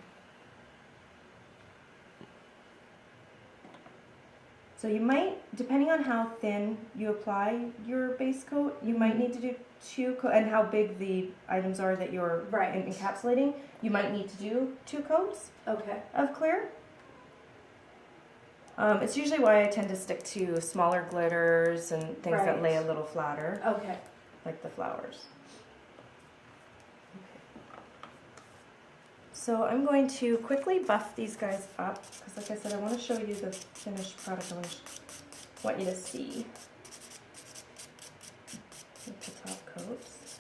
S1: So you might, depending on how thin you apply your base coat, you might need to do and how big the items are that you're
S2: Right.
S1: encapsulating, you might need to do 2 coats
S2: Okay.
S1: of clear. It's usually why I tend to stick to smaller glitters and things that lay a little flatter,
S2: Okay.
S1: like the flowers. So I'm going to quickly buff these guys up, because like I said, I want to show you the finished product. I want you to see with the top coats.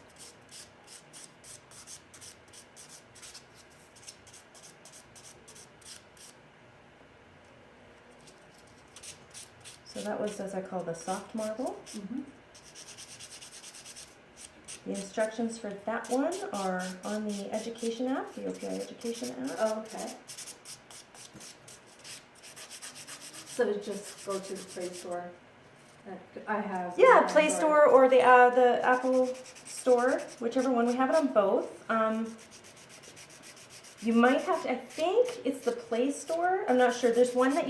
S1: So that was, as I call, the soft marble.
S2: Mm-hmm.
S1: The instructions for that one are on the education app, the OPI education app.
S2: Oh, okay. So just go to the Play Store. I have.
S1: Yeah, Play Store or the Apple Store, whichever one. We have it on both. You might have to, I think it's the Play Store. I'm not sure. There's one that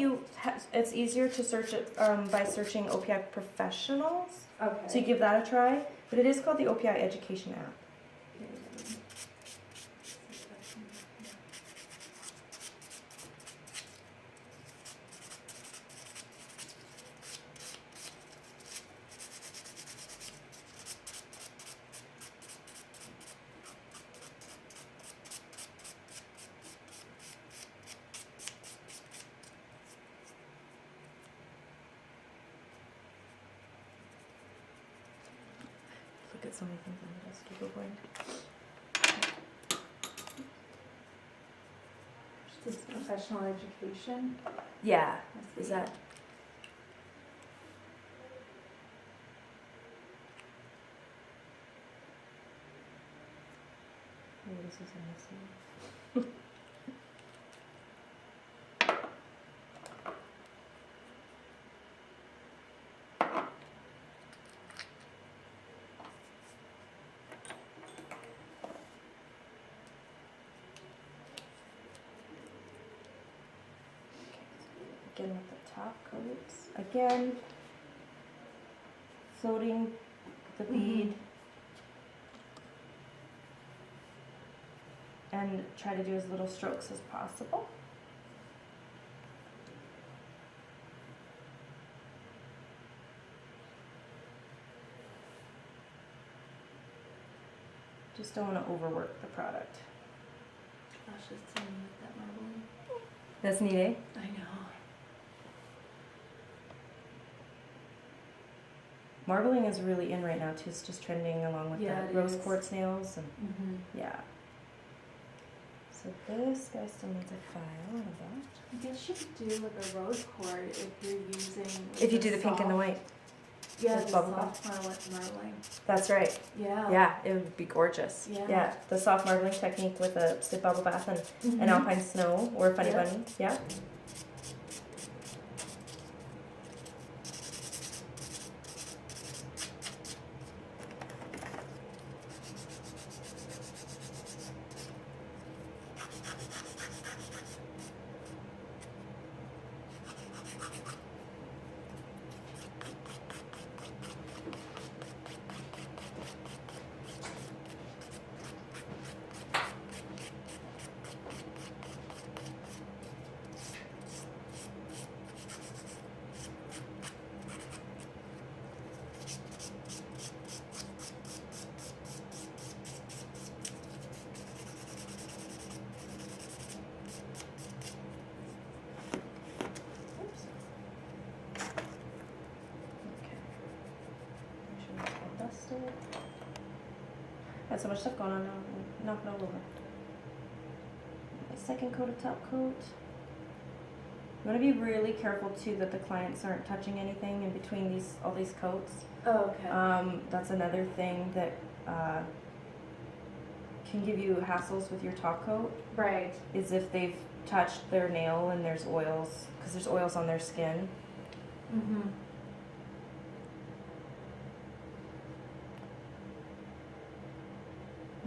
S1: it's easier to search it by searching OPI Professionals.
S2: Okay.
S1: So you give that a try. But it is called the OPI Education app. Look at so many things on the desk. Keep it going.
S2: This is professional education.
S1: Yeah. Is that? Oh, this is messy. Again with the top coats. Again, floating the bead. And try to do as little strokes as possible. Just don't want to overwork the product.
S2: Gosh, it's so neat, that marbling.
S1: That's neat, eh?
S2: I know.
S1: Marbling is really in right now too. It's just trending along with
S2: Yeah,
S1: the
S2: it
S1: rose
S2: is.
S1: quartz nails and
S2: Mm-hmm.
S1: yeah. So this guy still needs a file and a box.
S2: I guess you could do like a rose cord if you're using. Like
S1: If you do the pink and the
S2: soft-
S1: white.
S2: Yeah,
S1: with
S2: the
S1: bubble
S2: soft marbling.
S1: That's right.
S2: Yeah.
S1: Yeah, it would be gorgeous.
S2: Yeah.
S1: The soft marbling technique with a stiff bubble bath and
S2: Mhm.
S1: an alpine snow or a funny
S2: Yeah.
S1: bunny. Yeah. Oops. Okay. Make sure it's all dusted. Got so much stuff going on now. I'm knocking all over. My second coat of top coat. You want to be really careful too that the clients aren't touching anything in between all these coats.
S2: Oh, okay.
S1: That's another thing that can give you hassles with your top coat,
S2: Right.
S1: is if they've touched their nail and there's oils, because there's oils on their skin.
S2: Mm-hmm.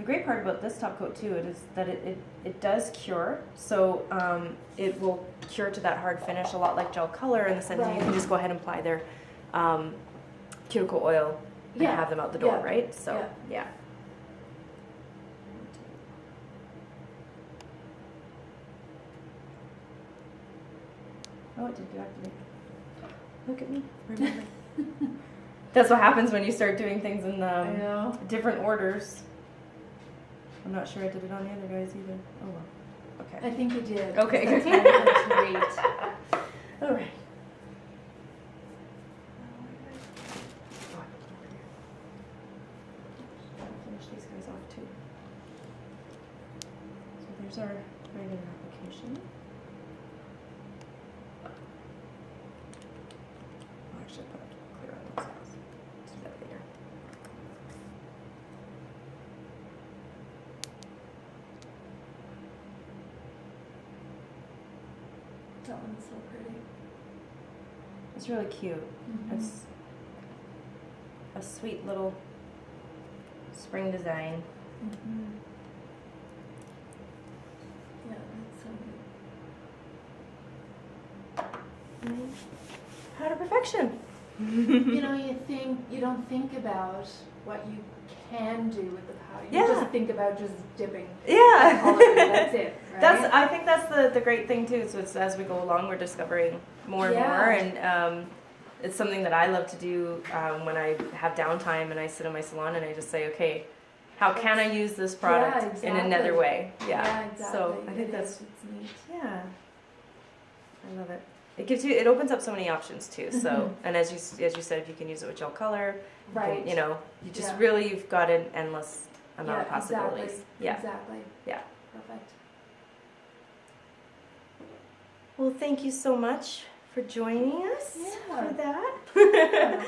S1: the great part about this top coat too, is that it does cure. So it will cure to that hard finish, a lot like gel color, in the sense that you can just go ahead and apply their cuticle oil and have them out the door, right? So yeah. Oh, it did deactivate. Look at me. Remember. That's what happens when you start doing things in different orders. I'm not sure I did it on the other guys either. Oh well. Okay.
S2: I think you did.
S1: Okay.
S2: That's great.
S1: All right. Finish these guys off too. So there's our regular application. I'll actually put it clear on those guys. Let's do that later.
S2: That one's so pretty.
S1: It's really cute.
S2: Mm-hmm.
S1: It's a sweet little spring design.
S2: Mm-hmm. Yeah, that's so neat.
S1: Powder perfection.
S2: You know, you don't think about what you can do with the powder. You just think about just dipping.
S1: Yeah.
S2: Color, that's it. Right?
S1: I think that's the great thing too. So it's, as we go along, we're discovering more and more, and it's something that I love to do when I have downtime and I sit in my salon and I just say, okay, how can I use this product in another way? Yeah.
S2: Exactly.
S1: So I think it's neat.
S2: Yeah.
S1: I love it. It gives you, it opens up so many options too. So, and as you said, if you can use it with gel color,
S2: right?
S1: You know, you just really, you've got an endless amount of possibilities.
S2: Exactly.
S1: Yeah.
S2: Exactly.
S1: Yeah.
S2: Perfect.
S1: Well, thank you so much for joining us for that.
S2: Yeah.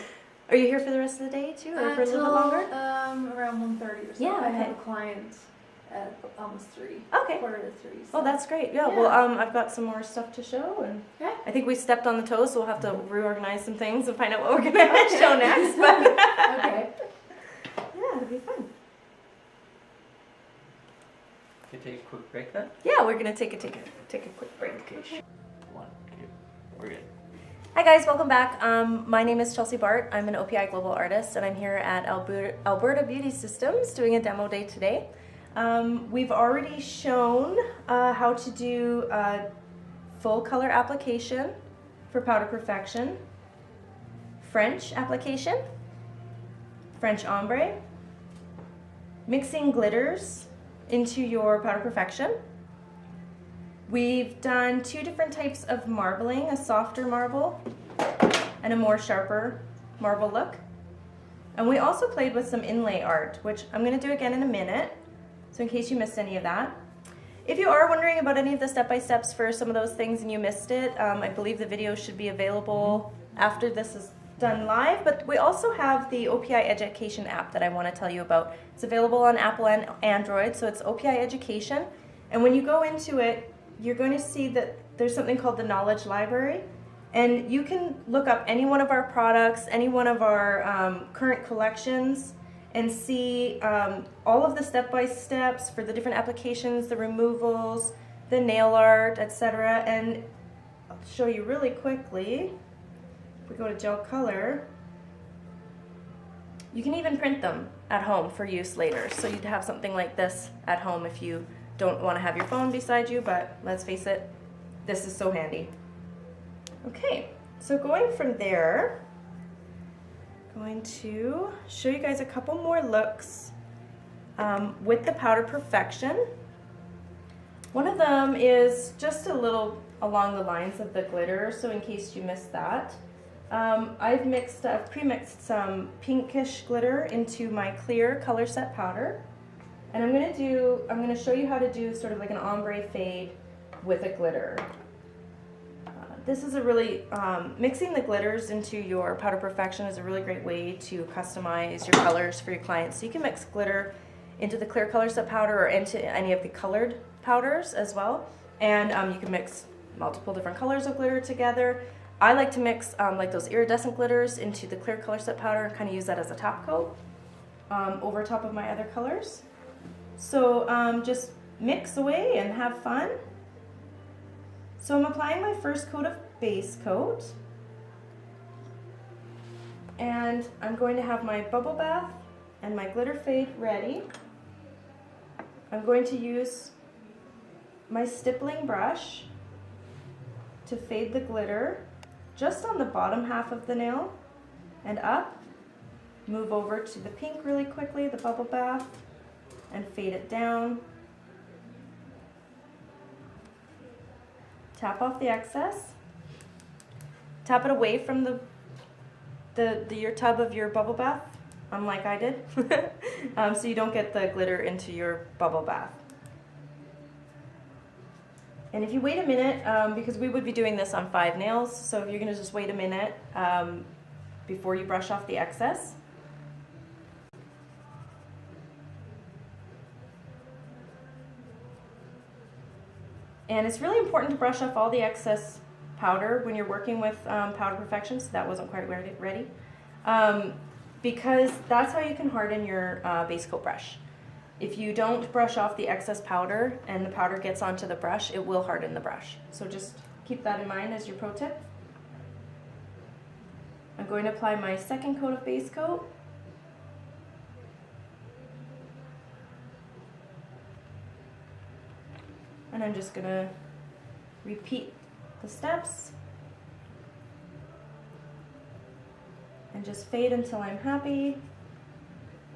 S1: Are you here for the rest of the day too, or for a little bit longer?
S2: Around 1:30 or so.
S1: Yeah,
S2: I have a client at almost 3.
S1: Okay.
S2: 2:45 to 3. So.
S1: Oh, that's great. Yeah. Well, I've got some more stuff to show, and I think we stepped on the toes, so we'll have to reorganize some things and find out what we're gonna show next. But
S2: okay.
S1: Yeah, it'll be fun.
S3: Can you take a quick break then?
S1: Yeah, we're gonna take a quick break.
S3: Okay. 1, 2, we're good.
S1: Hi guys, welcome back. My name is Chelsea Bart. I'm an OPI Global Artist, and I'm here at Alberta Beauty Systems doing a demo day today. We've already shown how to do a full color application for powder perfection, French application, French ombre, mixing glitters into your powder perfection. We've done 2 different types of marbling, a softer marble and a more sharper marble look. And we also played with some inlay art, which I'm going to do again in a minute, so in case you missed any of that. If you are wondering about any of the step-by-steps for some of those things and you missed it, I believe the video should be available after this is done live, but we also have the OPI Education app that I want to tell you about. It's available on Apple and Android, so it's OPI Education. And when you go into it, you're going to see that there's something called the Knowledge Library, and you can look up any one of our products, any one of our current collections, and see all of the step-by-steps for the different applications, the removals, the nail art, etc. And I'll show you really quickly. If we go to gel color, you can even print them at home for use later. So you'd have something like this at home if you don't want to have your phone beside you, but let's face it, this is so handy. Okay, so going from there, going to show you guys a couple more looks with the powder perfection. One of them is just a little along the lines of the glitter, so in case you missed that, I've pre-mixed some pinkish glitter into my clear color set powder. And I'm going to show you how to do sort of like an ombre fade with a glitter. This is a really, mixing the glitters into your powder perfection is a really great way to customize your colors for your clients. So you can mix glitter into the clear color set powder or into any of the colored powders as well. And you can mix multiple different colors of glitter together. I like to mix like those iridescent glitters into the clear color set powder and kind of use that as a top coat over top of my other colors. So just mix away and have fun. So I'm applying my first coat of base coat. And I'm going to have my bubble bath and my glitter fade ready. I'm going to use my stippling brush to fade the glitter just on the bottom half of the nail and up. Move over to the pink really quickly, the bubble bath, and fade it down. Tap off the excess. Tap it away from your tub of your bubble bath, unlike I did, so you don't get the glitter into your bubble bath. And if you wait a minute, because we would be doing this on 5 nails, so if you're going to just wait a minute before you brush off the excess. And it's really important to brush off all the excess powder when you're working with Powder Perfection, so that wasn't quite ready. Because that's how you can harden your base coat brush. If you don't brush off the excess powder and the powder gets onto the brush, it will harden the brush. So just keep that in mind as your pro tip. I'm going to apply my second coat of base coat. And I'm just going to repeat the steps and just fade until I'm happy.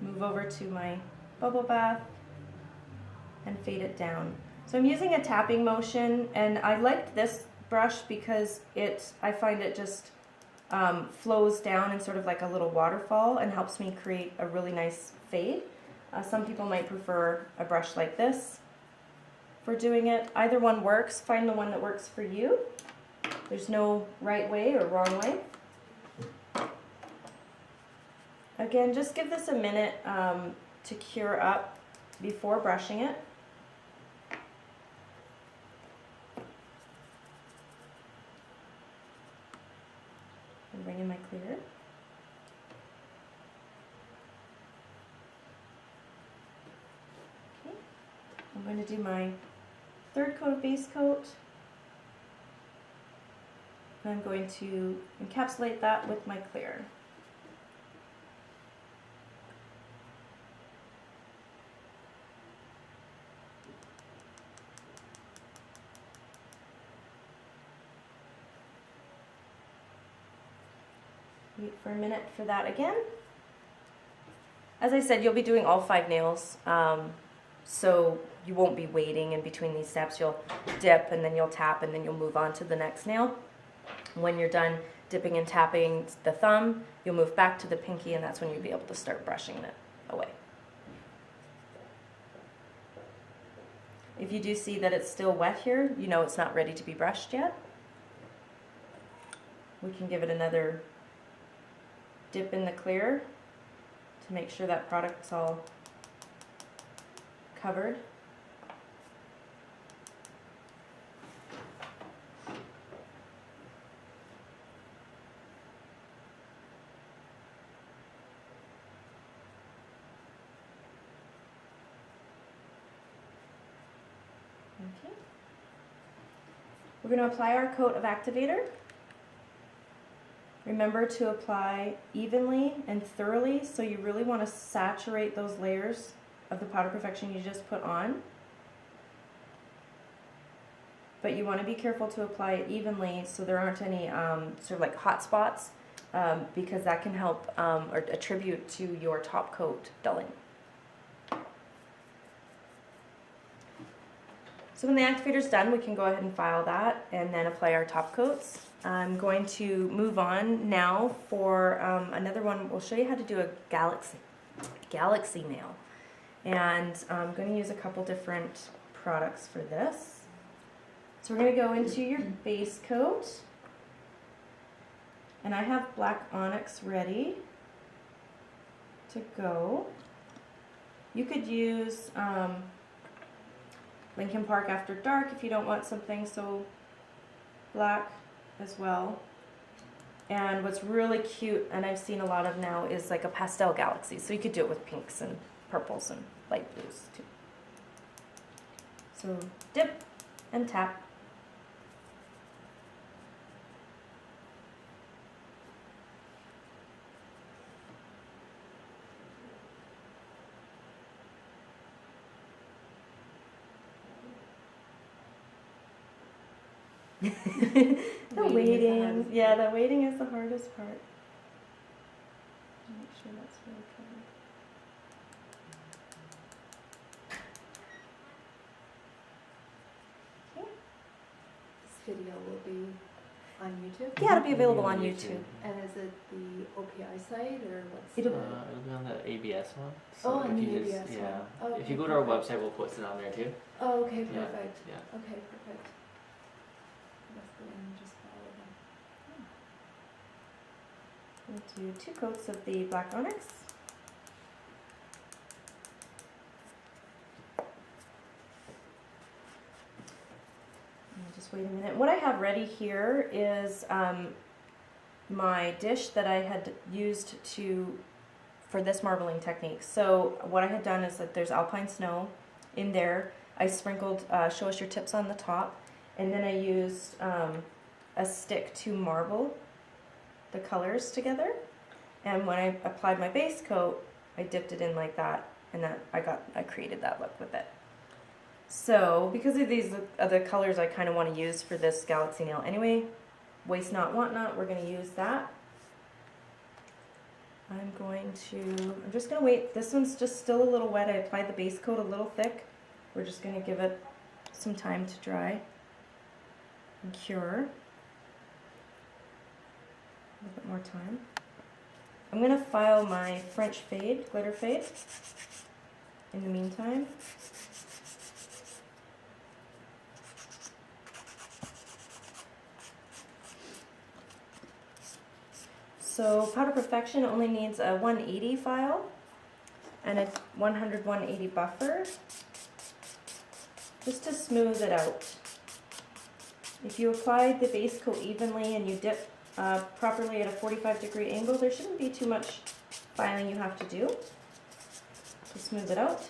S1: Move over to my bubble bath and fade it down. So I'm using a tapping motion, and I like this brush because I find it just flows down in sort of like a little waterfall and helps me create a really nice fade. Some people might prefer a brush like this for doing it. Either one works. Find the one that works for you. There's no right way or wrong way. Again, just give this a minute to cure up before brushing it. And bring in my clear. Okay. I'm going to do my third coat of base coat. And I'm going to encapsulate that with my clear. Wait for a minute for that again. As I said, you'll be doing all 5 nails, so you won't be waiting in between these steps. You'll dip and then you'll tap and then you'll move on to the next nail. When you're done dipping and tapping the thumb, you'll move back to the pinky, and that's when you'll be able to start brushing it away. If you do see that it's still wet here, you know it's not ready to be brushed yet. We can give it another dip in the clear to make sure that product's all covered. Okay. We're going to apply our coat of activator. Remember to apply evenly and thoroughly, so you really want to saturate those layers of the Powder Perfection you just put on. But you want to be careful to apply it evenly so there aren't any sort of like hot spots, because that can help or attribute to your top coat dulling. So when the activator's done, we can go ahead and file that and then apply our top coats. I'm going to move on now for another one. We'll show you how to do a galaxy nail. And I'm going to use a couple different products for this. So we're going to go into your base coat. And I have black onyx ready to go. You could use Lincoln Park After Dark if you don't want something so black as well. And what's really cute, and I've seen a lot of now, is like a pastel galaxy. So you could do it with pinks and purples and light blues too. So dip and tap. The waiting, yeah, the waiting is the hardest part. Make sure that's really covered. Okay.
S2: This video will be on YouTube?
S1: Yeah, it'll be available on YouTube.
S2: And is it the OPI site or what's
S1: It'll-
S3: It'll be on the ABS one.
S2: Oh,
S3: if
S2: on the
S3: you just,
S2: ABS
S3: yeah.
S2: one. Oh,
S3: If
S2: okay,
S3: you go to our
S2: perfect.
S3: website, we'll post it on there too.
S2: Oh, okay,
S3: Yeah,
S2: perfect.
S3: yeah.
S2: Okay, perfect. Let's go and just follow them.
S1: We'll do 2 coats of the black onyx. And just wait a minute. What I have ready here is my dish that I had used for this marbling technique. So what I had done is that there's alpine snow in there. I sprinkled show us your tips on the top, and then I used a stick to marble the colors together. And when I applied my base coat, I dipped it in like that, and then I created that look with it. So because of these are the colors I kind of want to use for this galaxy nail anyway, waste not, want not, we're going to use that. I'm just going to wait. This one's just still a little wet. I applied the base coat a little thick. We're just going to give it some time to dry and cure. A little bit more time. I'm going to file my French fade, glitter fade, in the meantime. So Powder Perfection only needs a 180 file and a 100-180 buffer, just to smooth it out. If you apply the base coat evenly and you dip properly at a 45-degree angle, there shouldn't be too much filing you have to do to smooth it out.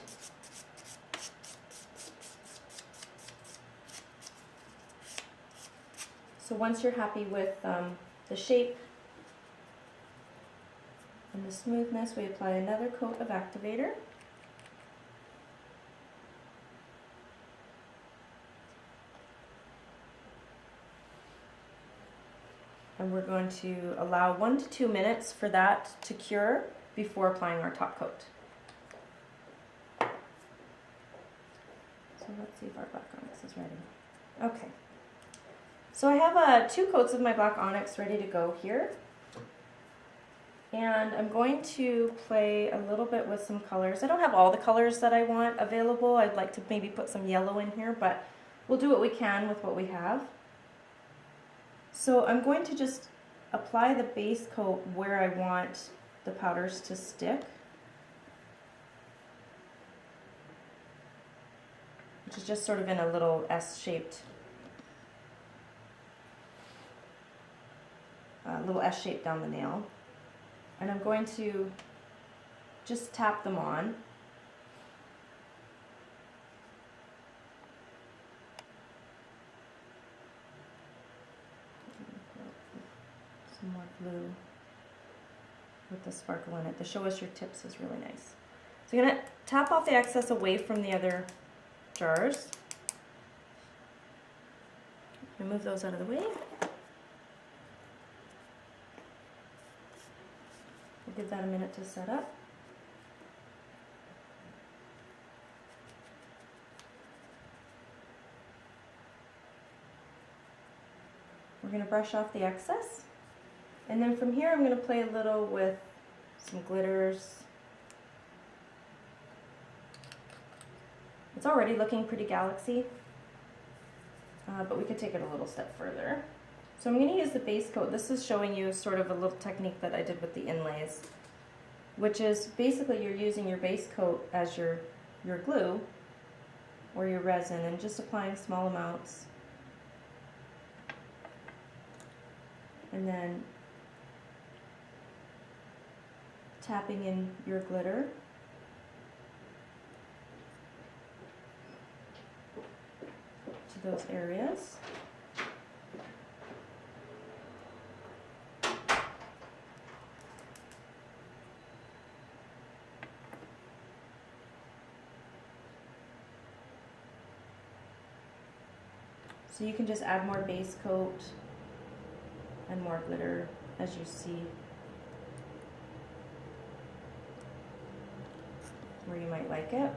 S1: So once you're happy with the shape and the smoothness, we apply another coat of activator. And we're going to allow 1 to 2 minutes for that to cure before applying our top coat. So let's see if our black onyx is ready. Okay. So I have 2 coats of my black onyx ready to go here. And I'm going to play a little bit with some colors. I don't have all the colors that I want available. I'd like to maybe put some yellow in here, but we'll do what we can with what we have. So I'm going to just apply the base coat where I want the powders to stick, which is just sort of in a little S-shaped down the nail. And I'm going to just tap them on. Some more blue with the sparkle in it. The show us your tips is really nice. So you're going to tap off the excess away from the other jars. Remove those out of the way. We'll give that a minute to set up. We're going to brush off the excess. And then from here I'm going to play a little with some glitters. It's already looking pretty galaxy, but we could take it a little step further. So I'm going to use the base coat. This is showing you sort of a little technique that I did with the inlays, which is basically you're using your base coat as your glue or your resin and just applying small amounts. And then tapping in your glitter. to those areas. So you can just add more base coat and more glitter as you see where you might like it.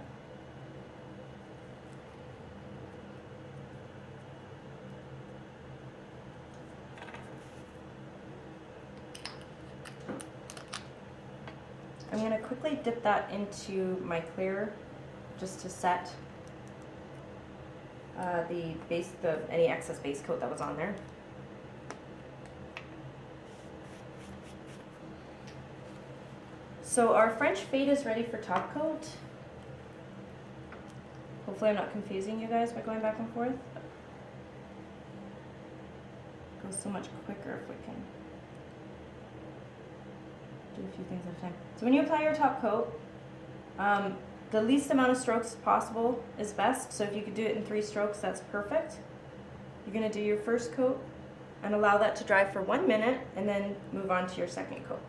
S1: I'm going to quickly dip that into my clear just to set any excess base coat that was on there. So our French fade is ready for top coat. Hopefully I'm not confusing you guys by going back and forth. It goes so much quicker if we can do a few things at a time. So when you apply your top coat, the least amount of strokes possible is best. So if you could do it in 3 strokes, that's perfect. You're going to do your first coat and allow that to dry for 1 minute and then move on to your second coat.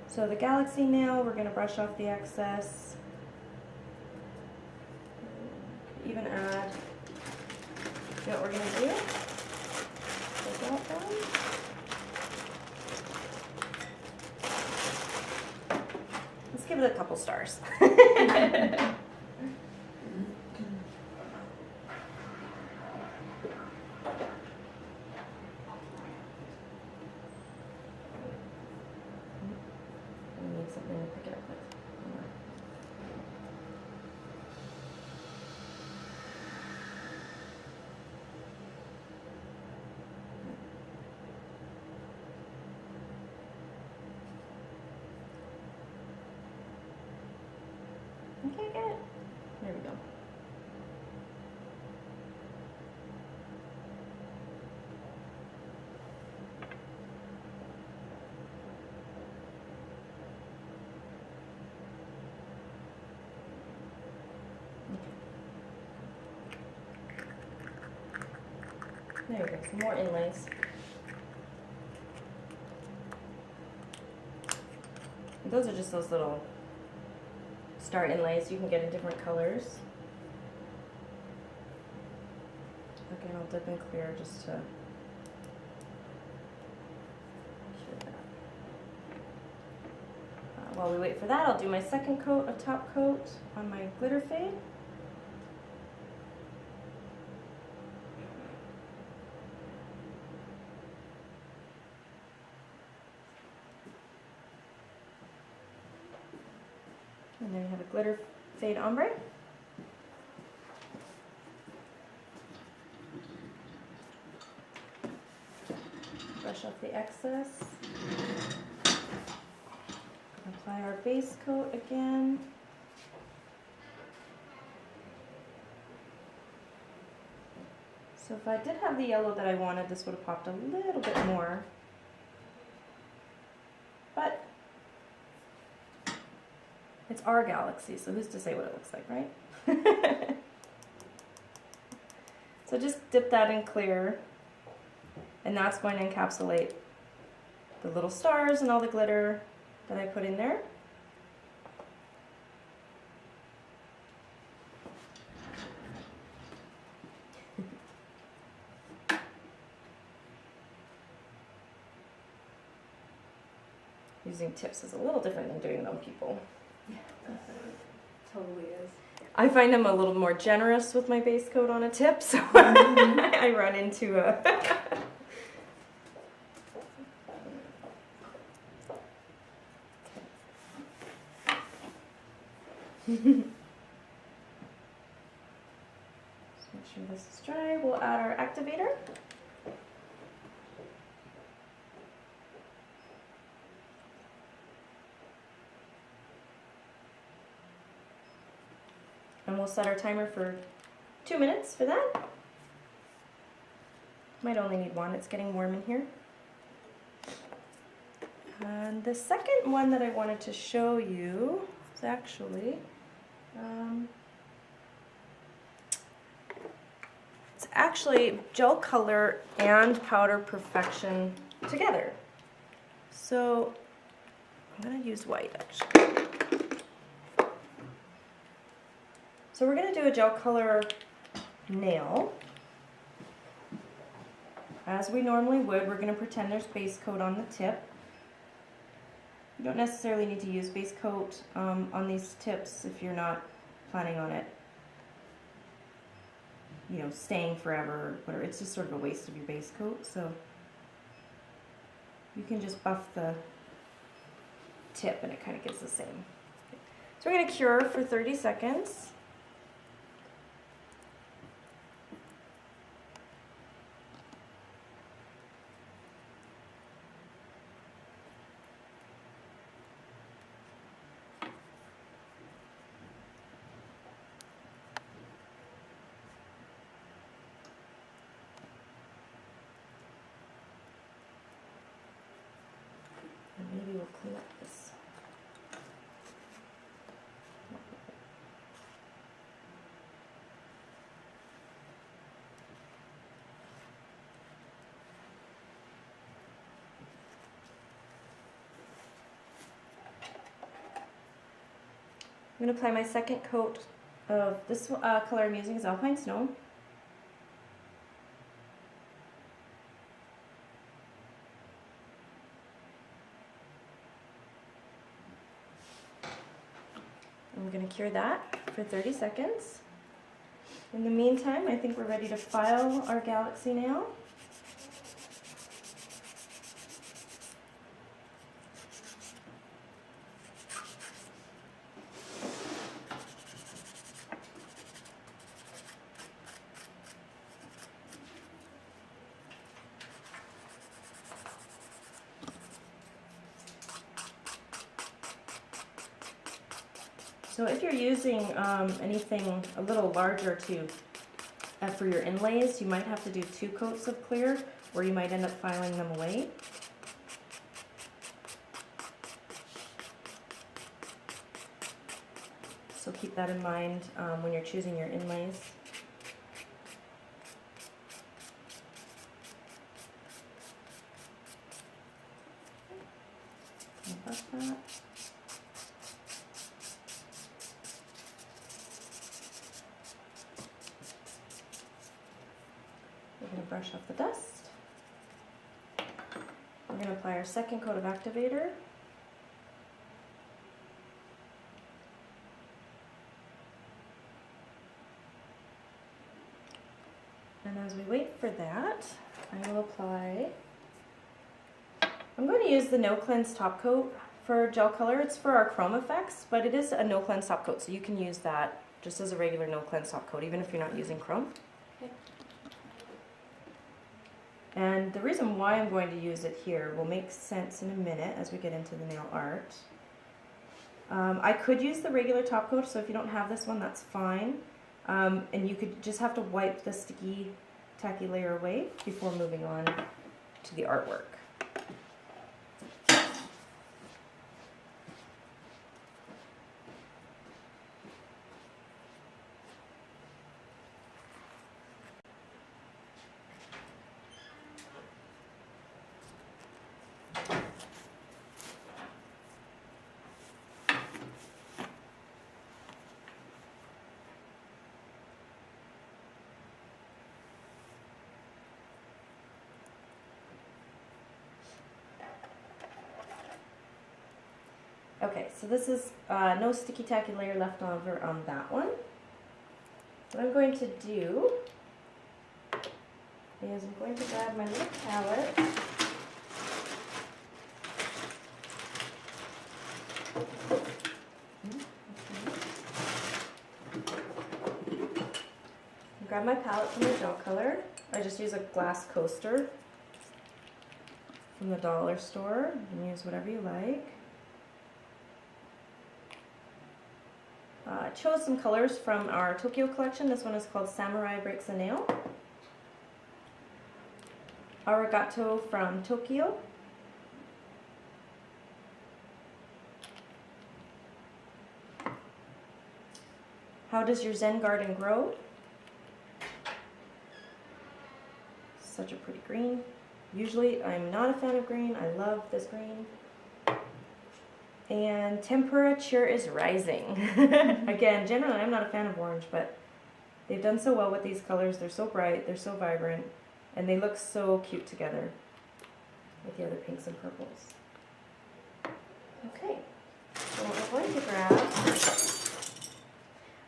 S1: So the galaxy nail, we're going to brush off the excess. Even add, you know what we're going to do? Take that down. Let's give it a couple stars. Something to pick it up with. Okay, good. There we go. There we go, some more inlays. And those are just those little star inlays you can get in different colors. Again, I'll dip in clear just to show that. While we wait for that, I'll do my second coat of top coat on my glitter fade. And then we have a glitter fade ombre. Brush off the excess. Apply our base coat again. So if I did have the yellow that I wanted, this would have popped a little bit more. But it's our galaxy, so who's to say what it looks like, right? So just dip that in clear, and that's going to encapsulate the little stars and all the glitter that I put in there. Using tips is a little different than doing it on people.
S2: Yeah, totally is.
S1: I find I'm a little more generous with my base coat on a tip, so I run into a... Just make sure this is dry. We'll add our activator. And we'll set our timer for 2 minutes for that. Might only need 1, it's getting warm in here. And the second one that I wanted to show you is actually It's actually gel color and powder perfection together. So I'm going to use white actually. So we're going to do a gel color nail. As we normally would, we're going to pretend there's base coat on the tip. You don't necessarily need to use base coat on these tips if you're not planning on it, you know, staying forever or whatever. It's just sort of a waste of your base coat, so you can just buff the tip and it kind of gives the same. So we're going to cure for 30 seconds. And maybe we'll clean up this. I'm going to apply my second coat of this color I'm using is Alpine Snow. I'm going to cure that for 30 seconds. In the meantime, I think we're ready to file our galaxy nail. So if you're using anything a little larger for your inlays, you might have to do 2 coats of clear, or you might end up filing them away. So keep that in mind when you're choosing your inlays. Buff that. We're going to brush off the dust. We're going to apply our second coat of activator. And as we wait for that, I will apply, I'm going to use the No Cleanse top coat for gel color. It's for our chrome effects, but it is a No Cleanse top coat, so you can use that just as a regular No Cleanse top coat, even if you're not using chrome.
S2: Okay.
S1: And the reason why I'm going to use it here will make sense in a minute as we get into the nail art. I could use the regular top coat, so if you don't have this one, that's fine. And you could just have to wipe the sticky, tacky layer away before moving on to the artwork. Okay, so this is no sticky tacky layer left over on that one. What I'm going to do is I'm going to grab my little palette. Grab my palette from the gel color. I just use a glass coaster from the dollar store. You can use whatever you like. Chose some colors from our Tokyo collection. This one is called Samurai Breaks a Nail. Arigato from Tokyo. How does your Zen garden grow? Such a pretty green. Usually I'm not a fan of green. I love this green. And temperature is rising. Again, generally I'm not a fan of orange, but they've done so well with these colors. They're so bright, they're so vibrant, and they look so cute together with the other pinks and purples. Okay, so what we're going to grab,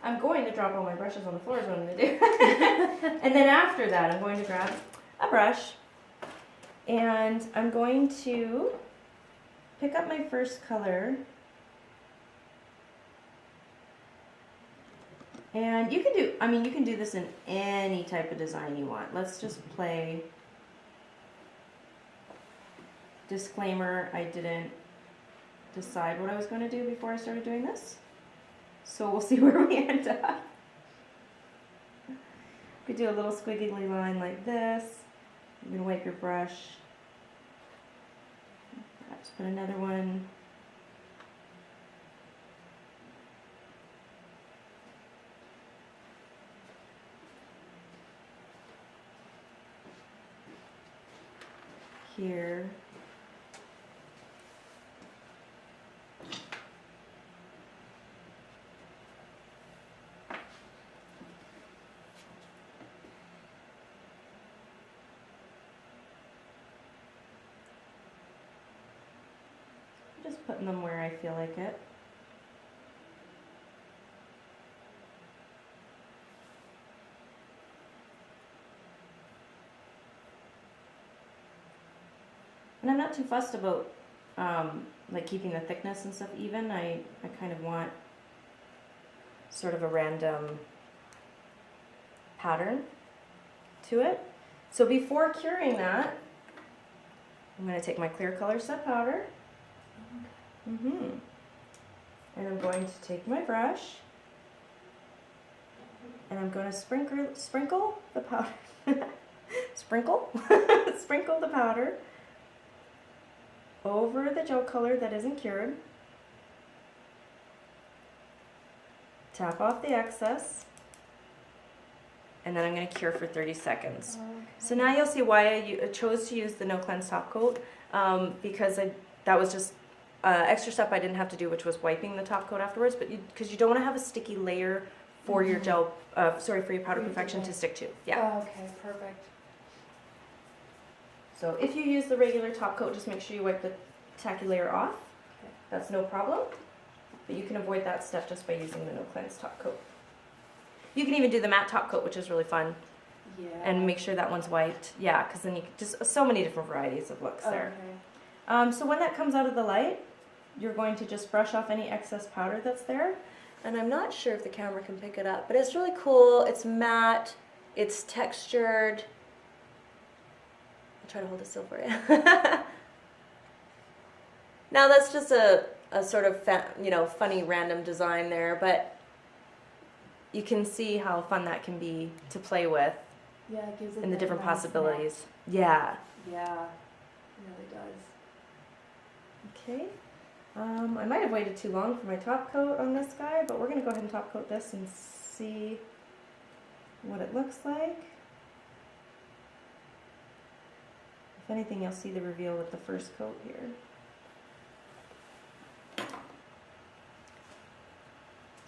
S1: I'm going to drop all my brushes on the floor is what I'm going to do. And then after that I'm going to grab a brush and I'm going to pick up my first color. And you can you can do this in any type of design you want. Let's just play. Disclaimer, I didn't decide what I was going to do before I started doing this. So we'll see where we end up. We do a little squiggly line like this. You can wipe your brush. Perhaps put another one. Here. Just putting them where I feel like it. And I'm not too fussed about like keeping the thickness and stuff even. I kind of want sort of a random pattern to it. So before curing that, I'm going to take my clear color set powder. And I'm going to take my brush and I'm going to sprinkle the powder. Sprinkle the powder over the gel color that isn't cured. Tap off the excess. And then I'm going to cure for 30 seconds. Okay. So now you'll see why I chose to use the No Cleanse top coat, because that was just extra step I didn't have to do, which was wiping the top coat afterwards, but because you don't want to have a sticky layer for your gel, for your powder perfection to stick to. Yeah.
S2: Oh, okay, perfect.
S1: So if you use the regular top coat, just make sure you wipe the tacky layer off. Okay. That's no problem. But you can avoid that step just by using the No Cleanse top coat. You can even do the matte top coat, which is really fun.
S2: Yeah.
S1: And make sure that one's wiped. Yeah, because then you can just so many different varieties of looks there.
S2: Okay.
S1: So when that comes out of the light, you're going to just brush off any excess powder that's there. And I'm not sure if the camera can pick it up, but it's really cool. It's matte. It's textured. I'll try to hold it still for you. Now that's just a sort of funny random design there, but you can see how fun that can be to play with.
S2: Yeah, it gives it
S1: and the different
S2: nice
S1: possibilities.
S2: net.
S1: Yeah.
S2: Yeah, it really does.
S1: Okay. I might have waited too long for my top coat on this guy, but we're going to go ahead and top coat this and see what it looks like. If anything, you'll see the reveal with the first coat here.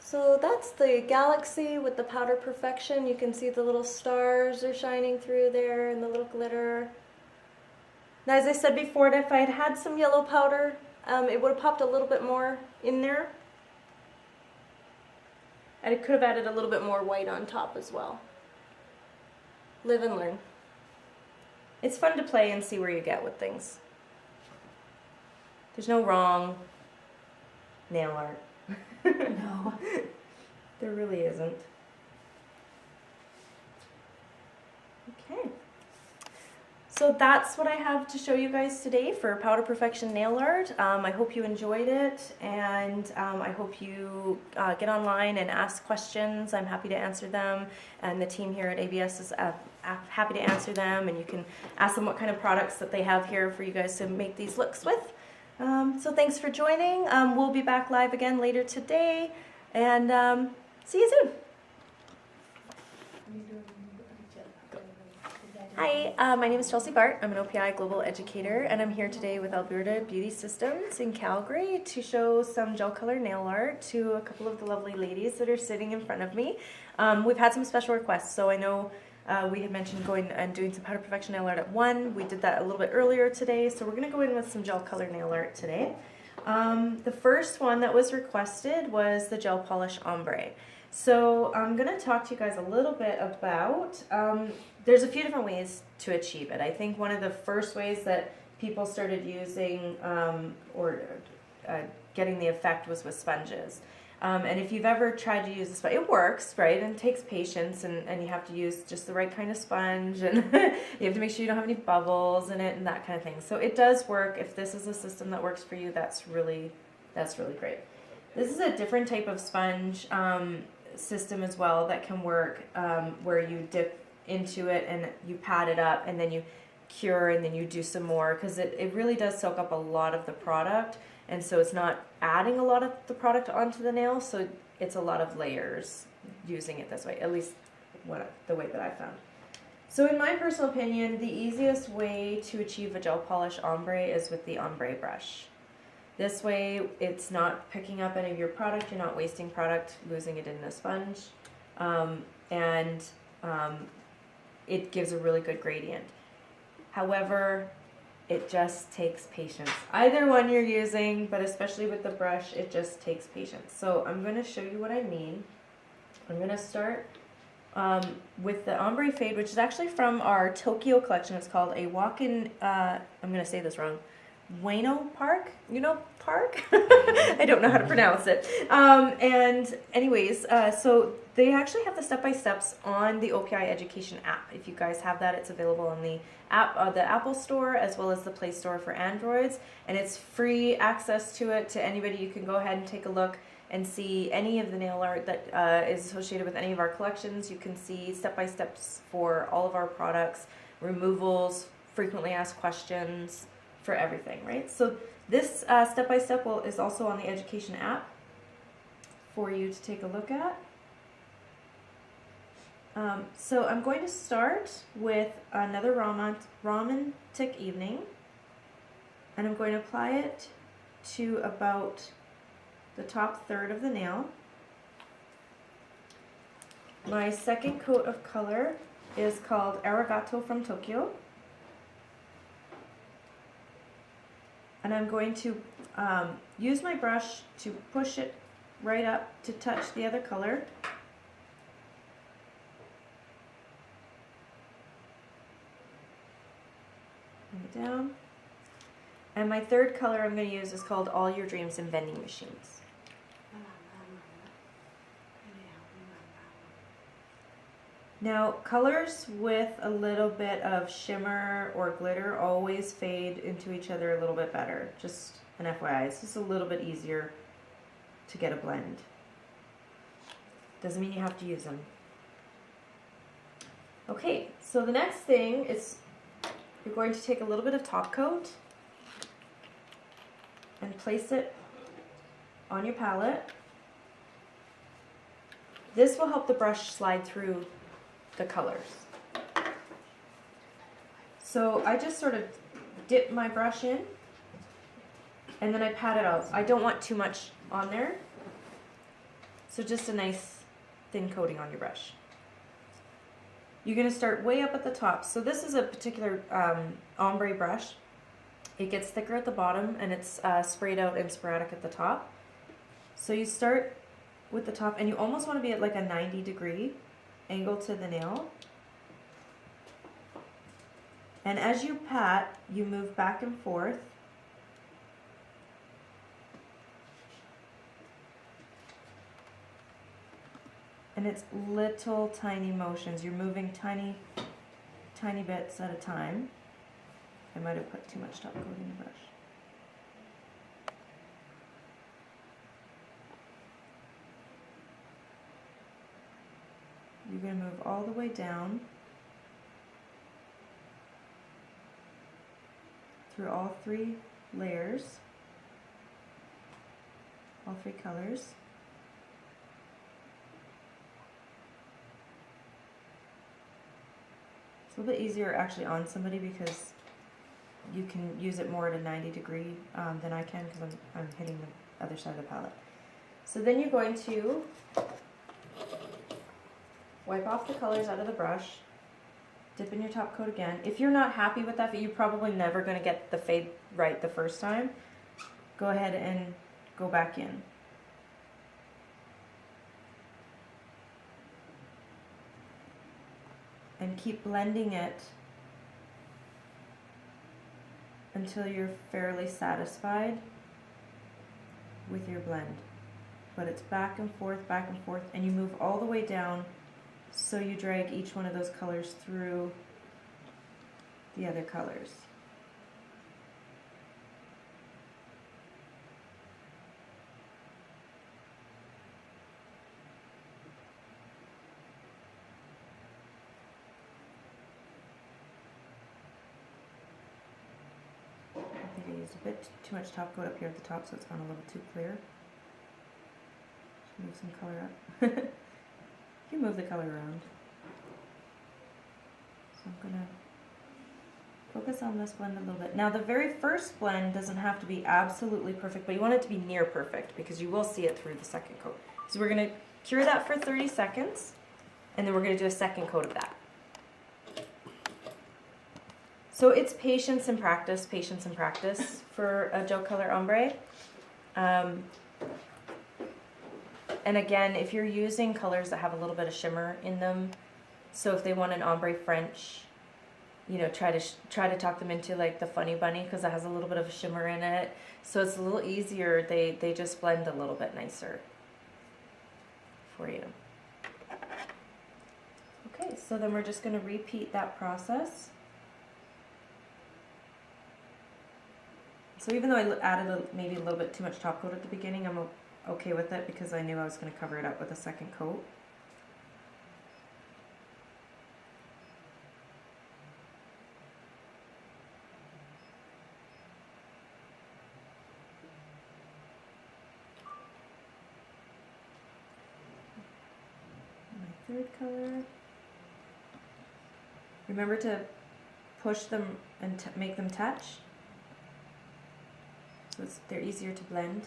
S1: So that's the galaxy with the powder perfection. You can see the little stars are shining through there and the little glitter. Now, as I said before, if I had had some yellow powder, it would have popped a little bit more in there. And it could have added a little bit more white on top as well. Live and learn. It's fun to play and see where you get with things. There's no wrong nail art.
S2: No.
S1: There really isn't. Okay. So that's what I have to show you guys today for Powder Perfection Nail Art. I hope you enjoyed it, and I hope you get online and ask questions. I'm happy to answer them, and the team here at ABS is happy to answer them, and you can ask them what kind of products that they have here for you guys to make these looks with. So thanks for joining. We'll be back live again later today, and see you soon. Hi, my name is Chelsea Bart. I'm an OPI Global Educator, and I'm here today with Alberta Beauty Systems in Calgary to show some gel color nail art to a couple of the lovely ladies that are sitting in front of me. We've had some special requests, so I know we had mentioned going and doing some powder perfection nail art at 1. We did that a little bit earlier today, so we're going to go in with some gel color nail art today. The first one that was requested was the gel polish ombre. So I'm going to talk to you guys a little bit about, there's a few different ways to achieve it. I think one of the first ways that people started using getting the effect was with sponges. And if you've ever tried to use a sponge, it works, right? And it takes patience, and you have to use just the right kind of sponge, and you have to make sure you don't have any bubbles in it and that kind of thing. So it does work. If this is a system that works for you, that's really great. This is a different type of sponge system as well that can work where you dip into it and you pat it up and then you cure and then you do some more, because it really does soak up a lot of the product, and so it's not adding a lot of the product onto the nail, so it's a lot of layers using it this way, at least the way that I found. So in my personal opinion, the easiest way to achieve a gel polish ombre is with the ombre brush. This way, it's not picking up any of your product, you're not wasting product, losing it in a sponge, and it gives a really good gradient. However, it just takes patience. Either one you're using, but especially with the brush, it just takes patience. So I'm going to show you what I mean. I'm going to start with the ombre fade, which is actually from our Tokyo collection. It's called a walk-in, I'm going to say this wrong, Ueno Park, Park? I don't know how to pronounce it. And anyways, so they actually have the step-by-steps on the OPI Education app. If you guys have that, it's available on the app, the Apple Store, as well as the Play Store for Androids. And it's free access to it to anybody. You can go ahead and take a look and see any of the nail art that is associated with any of our collections. You can see step-by-steps for all of our products, removals, frequently asked questions, for everything, right? So this step-by-step is also on the Education app for you to take a look at. So I'm going to start with another romantic evening, and I'm going to apply it to about the top third of the nail. My second coat of color is called Arigato from Tokyo. And I'm going to use my brush to push it right up to touch the other color. Bring it down. And my third color I'm going to use is called All Your Dreams in Vending Machines. Now, colors with a little bit of shimmer or glitter always fade into each other a little bit better. Just an FYI, it's just a little bit easier to get a blend. Doesn't mean you have to use them. Okay, so the next thing is you're going to take a little bit of top coat and place it on your palette. This will help the brush slide through the colors. So I just sort of dip my brush in and then I pat it out. I don't want too much on there, so just a nice thin coating on your brush. You're going to start way up at the top. So this is a particular ombre brush. It gets thicker at the bottom and it's sprayed out and sporadic at the top. So you start with the top and you almost want to be at like a 90-degree angle to the nail, and as you pat, you move back and forth, and it's little tiny motions. You're moving tiny bits at a time. I might have put too much top coat in the brush. You're going to move all the way down through all 3 layers, all 3 colors. It's a little bit easier actually on somebody because you can use it more at a 90-degree than I can because I'm hitting the other side of the palette. So then you're going to wipe off the colors out of the brush, dip in your top coat again. If you're not happy with that, you're probably never going to get the fade right the first time. Go ahead and go back in. And keep blending it until you're fairly satisfied with your blend. But it's back and forth, and you move all the way down so you drag each one of those colors through the other colors. I think I used a bit too much top coat up here at the top, so it's gone a little too clear. Move some color up. You move the color around. So I'm gonna focus on this blend a little bit. Now the very first blend doesn't have to be absolutely perfect, but you want it to be near perfect because you will see it through the second coat. So we're gonna cure that for 30 seconds and then we're gonna do a second coat of that. So it's patience and practice for a gel color ombre. And again, if you're using colors that have a little bit of shimmer in them, so if they want an ombre French, you know, try to talk them into like the Funny Bunny because it has a little bit of a shimmer in it. So it's a little easier. They just blend a little bit nicer for you. Okay, so then we're just going to repeat that process. So even though I added maybe a little bit too much top coat at the beginning, I'm okay with it because I knew I was going to cover it up with a second coat. My third color. Remember to push them and make them touch, so they're easier to blend.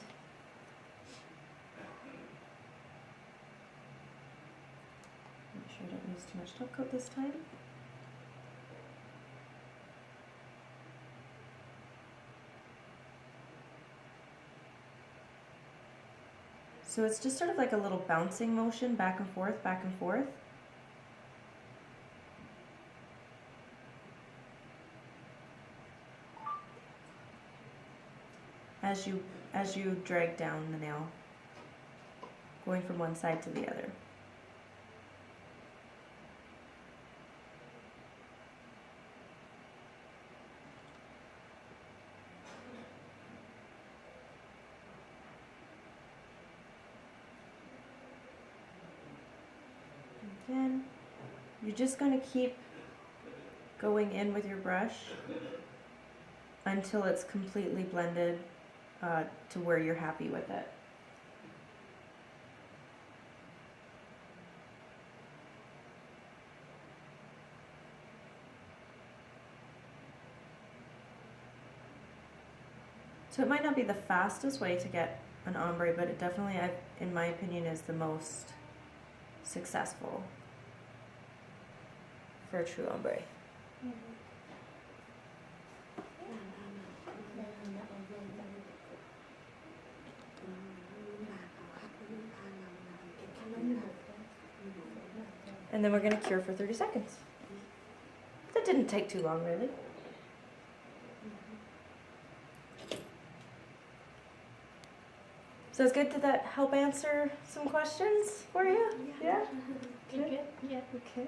S1: I don't use too much top coat this time. So it's just sort of like a little bouncing motion back and forth, as you drag down the nail, going from one side to the other. Again, you're just going to keep going in with your brush until it's completely blended to where you're happy with it. So it might not be the fastest way to get an ombre, but it definitely, in my opinion, is the most successful for a true ombre. And then we're going to cure for 30 seconds. That didn't take too long, really. So it's good. Did that help answer some questions for you? Yeah?
S2: Good. Yeah.
S1: Okay.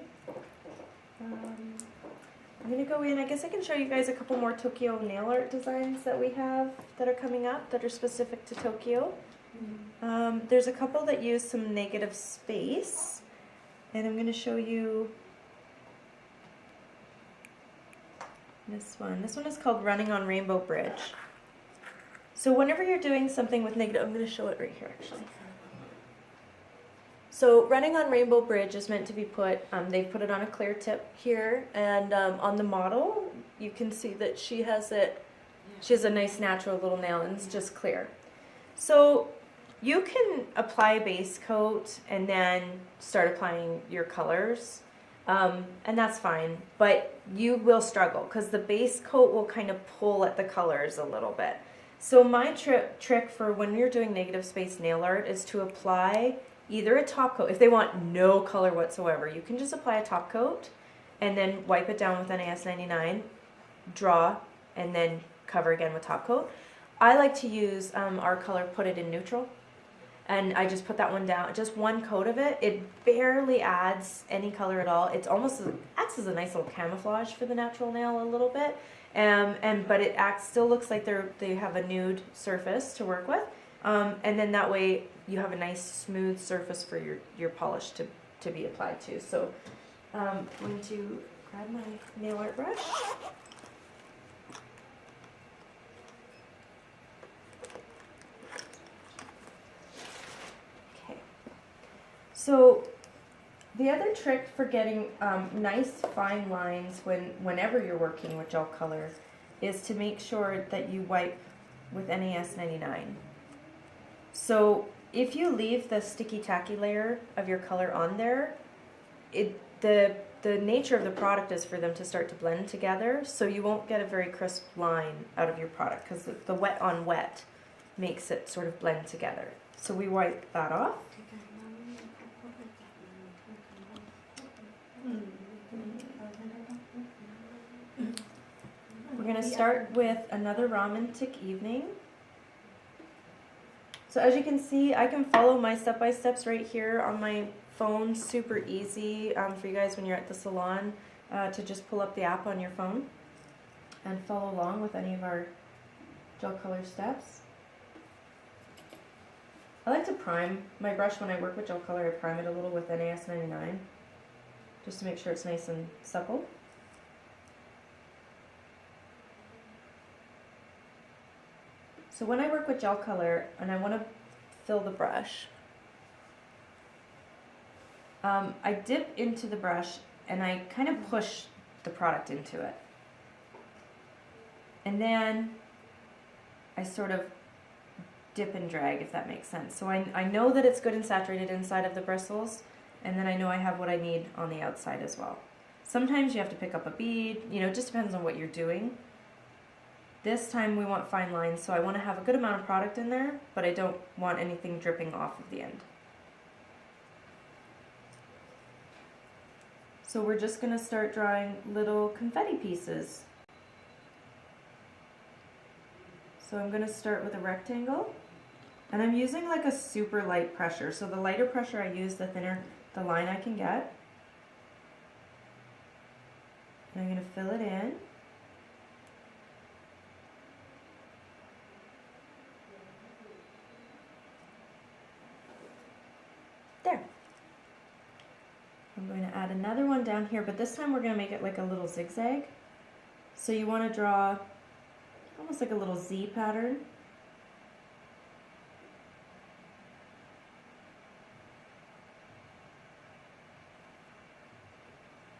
S1: I'm going to go in. I guess I can show you guys a couple more Tokyo nail art designs that we have that are coming up that are specific to Tokyo. There's a couple that use some negative space. And I'm going to show you this one. This one is called Running on Rainbow Bridge. So whenever you're doing something with negative, I'm going to show it right here actually.
S4: So running on Rainbow Bridge is meant to be put, they've put it on a clear tip here, and on the model, you can see that she has a nice natural little nail, and it's just clear. So you can apply a base coat and then start applying your colors, and that's fine, but you will struggle because the base coat will kind of pull at the colors a little bit. So my trick for when you're doing negative space nail art is to apply either a top coat. If they want no color whatsoever, you can just apply a top coat and then wipe it down with NAS 99, draw, and then cover again with top coat. I like to use our color, put it in neutral, and I just put that one down, just one coat of it. It barely adds any color at all. It's almost acts as a nice little camouflage for the natural nail a little bit, but it still looks like they have a nude surface to work with, and then that way you have a nice smooth surface for your polish to be applied to. So I'm going to grab my nail art brush. So the other trick for getting nice fine lines whenever you're working with gel color is to make sure that you wipe with NAS 99. So if you leave the sticky tacky layer of your color on there, the nature of the product is for them to start to blend together, so you won't get a very crisp line out of your product because the wet on wet makes it sort of blend together. So we wipe that off. We're going to start with another romantic evening. So as you can see, I can follow my step-by-steps right here on my phone. Super easy for you guys when you're at the salon to just pull up the app on your phone and follow along with any of our gel color steps. I like to prime my brush when I work with gel color. I prime it a little with NAS 99 just to make sure it's nice and supple. So when I work with gel color and I want to fill the brush, I dip into the brush and I kind of push the product into it. And then I sort of dip and drag, if that makes sense. So I know that it's good and saturated inside of the bristles, and then I know I have what I need on the outside as well. Sometimes you have to pick up a bead, it just depends on what you're doing. This time we want fine lines, so I want to have a good amount of product in there, but I don't want anything dripping off of the end. So we're just going to start drawing little confetti pieces. So I'm going to start with a rectangle, and I'm using like a super light pressure. So the lighter pressure I use, the thinner the line I can get. And I'm going to fill it in. There. I'm going to add another one down here, but this time we're going to make it like a little zigzag. So you want to draw almost like a little Z pattern.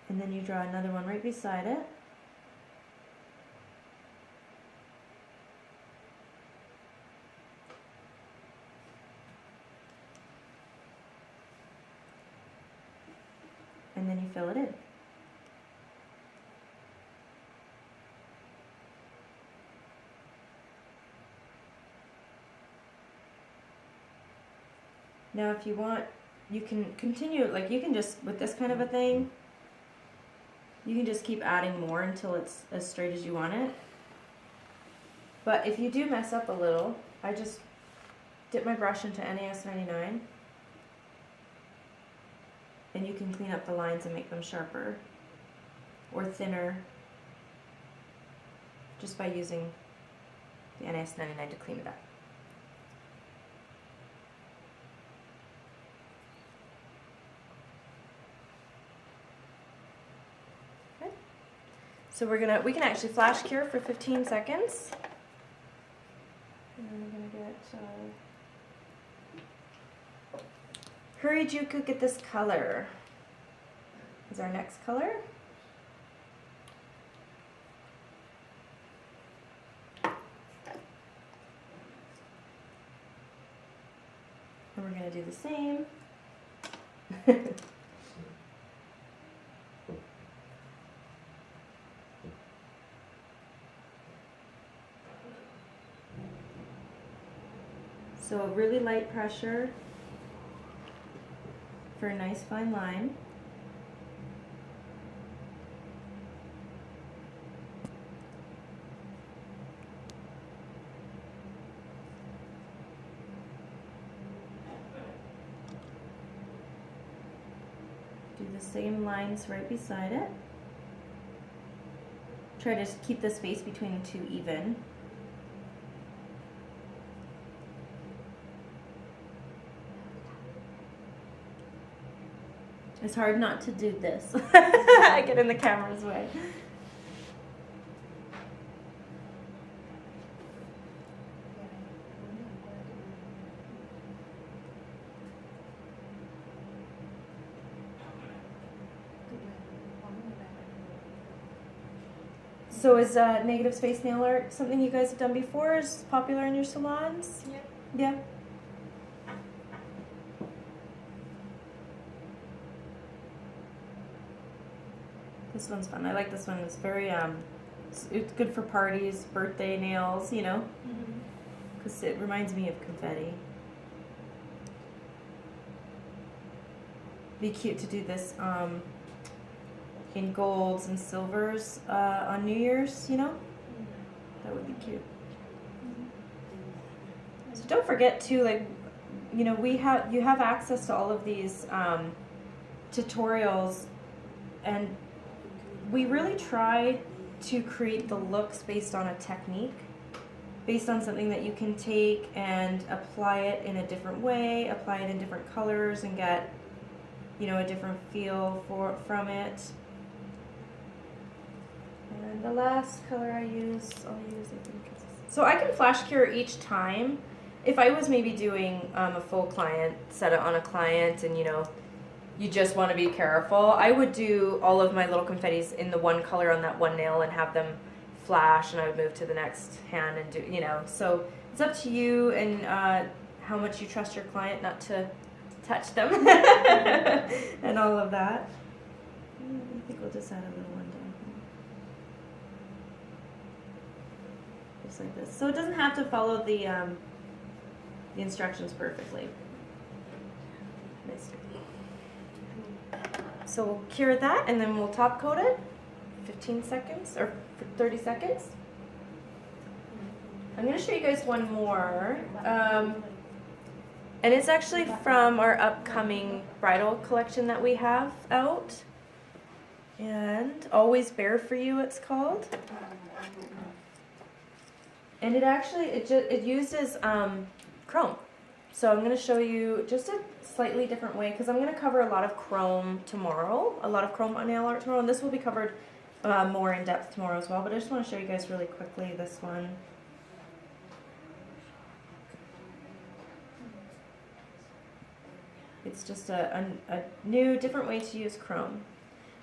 S4: And then you draw another one right beside it. And then you fill it in. Now if you want, you can continue, like you can just, with this kind of a thing, you can just keep adding more until it's as straight as you want it. But if you do mess up a little, I just dip my brush into NAS 99. And you can clean up the lines and make them sharper or thinner just by using the NAS 99 to clean it up. Good. So we can actually flash cure for 15 seconds. And then we're gonna get
S1: worried you could get this color. Is our next color. And we're going to do the same. So a really light pressure for a nice fine line. Do the same lines right beside it. Try to keep the space between the two even. It's hard not to do this. I get in the camera's way. So is negative space nail art something you guys have done before? Is popular in your salons?
S2: Yeah.
S1: Yeah. This one's fun. I like this one. It's very it's good for parties, birthday nails, you know, because it reminds me of confetti. Be cute to do this in golds and silvers on New Year's, you know. That would be cute. So don't forget to, like, you know, you have access to all of these tutorials, and we really try to create the looks based on a technique, based on something that you can take and apply it in a different way, apply it in different colors, and get, you know, a different feel from it. And the last color I'll use, I think, so I can flash cure each time. If I was maybe doing a full client, set it on a client, and, you know, you just want to be careful, I would do all of my little confettis in the one color on that one nail and have them flash, and I would move to the next hand and do, you know. So it's up to you and how much you trust your client not to touch them and all of that. I think we'll just add a little one down here. Just like this. So it doesn't have to follow the instructions perfectly. Nice. So we'll cure that, and then we'll top coat it 15 seconds or 30 seconds. I'm going to show you guys one more. And it's actually from our upcoming bridal collection that we have out. And Always Bare For You, it's called. And it actually, it uses chrome. So I'm going to show you just a slightly different way, because I'm going to cover a lot of chrome tomorrow, a lot of chrome on nail art tomorrow, and this will be covered more in depth tomorrow as well, but I just want to show you guys really quickly this one. It's just a new, different way to use chrome.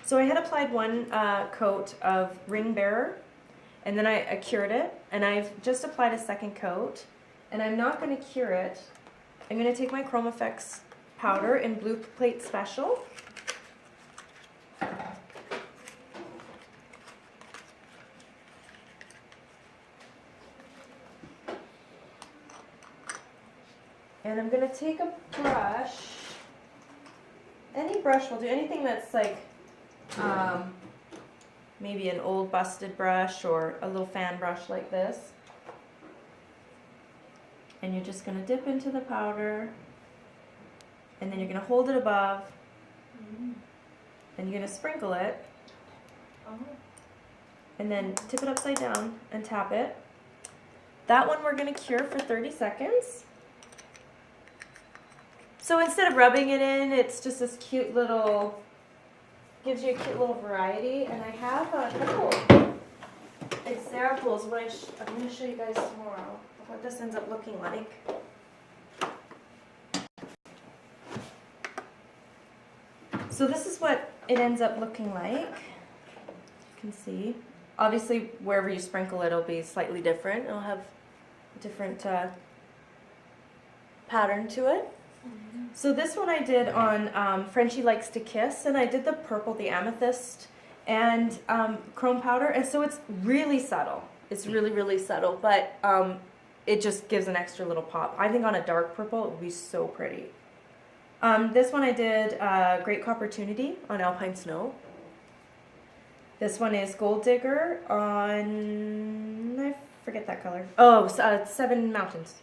S1: So I had applied one coat of Ring Bearer, and then I cured it, and I've just applied a second coat, and I'm not going to cure it. I'm going to take my Chrome Effects powder in Blue Plate Special. And I'm going to take a brush, any brush will do, anything that's like maybe an old busted brush or a little fan brush like this. And you're just going to dip into the powder, and then you're going to hold it above, and you're going to sprinkle it, and then tip it upside down and tap it. That one we're going to cure for 30 seconds. So instead of rubbing it in, it's just this cute little, gives you a cute little variety. And I have a couple examples, which I'm going to show you guys tomorrow, what this ends up looking like. So this is what it ends up looking like. You can see. Obviously, wherever you sprinkle it, it'll be slightly different. It'll have a different pattern to it. So this one I did on Frenchie Likes to Kiss, and I did the purple, the amethyst, and chrome powder, and so it's really subtle. It's really, really subtle, but it just gives an extra little pop. I think on a dark purple, it would be so pretty. This one I did Great Opportunity on Alpine Snow. This one is Gold Digger on, I forget that color. Oh, Seven Mountains.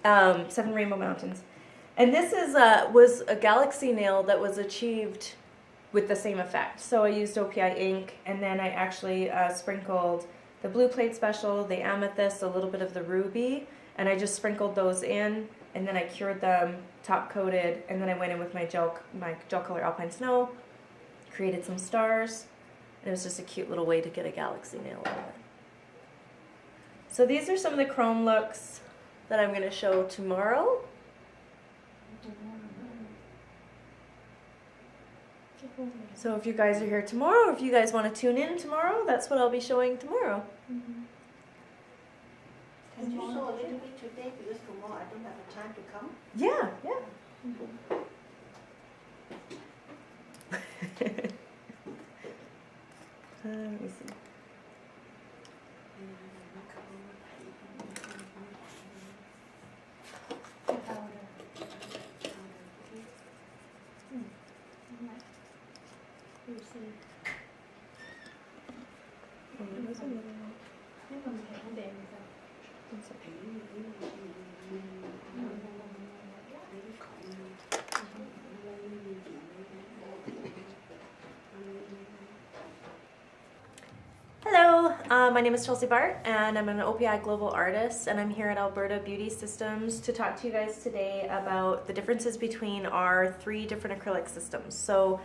S1: Seven Rainbow Mountains. And this is was a galaxy nail that was achieved with the same effect. So I used OPI ink, and then I actually sprinkled the Blue Plate Special, the amethyst, a little bit of the ruby, and I just sprinkled those in, and then I cured them, top coated, and then I went in with my gel color Alpine Snow, created some stars, and it was just a cute little way to get a galaxy nail out of it. So these are some of the chrome looks that I'm going to show tomorrow. So if you guys are here tomorrow, if you guys want to tune in tomorrow, that's what I'll be showing tomorrow.
S5: Can you show a little bit today because tomorrow I don't have the time to come?
S1: Yeah, let me see. Hello, my name is Chelsea Bart, and I'm an OPI Global Artist, and I'm here at Alberta Beauty Systems to talk to you guys today about the differences between our 3 different acrylic systems. So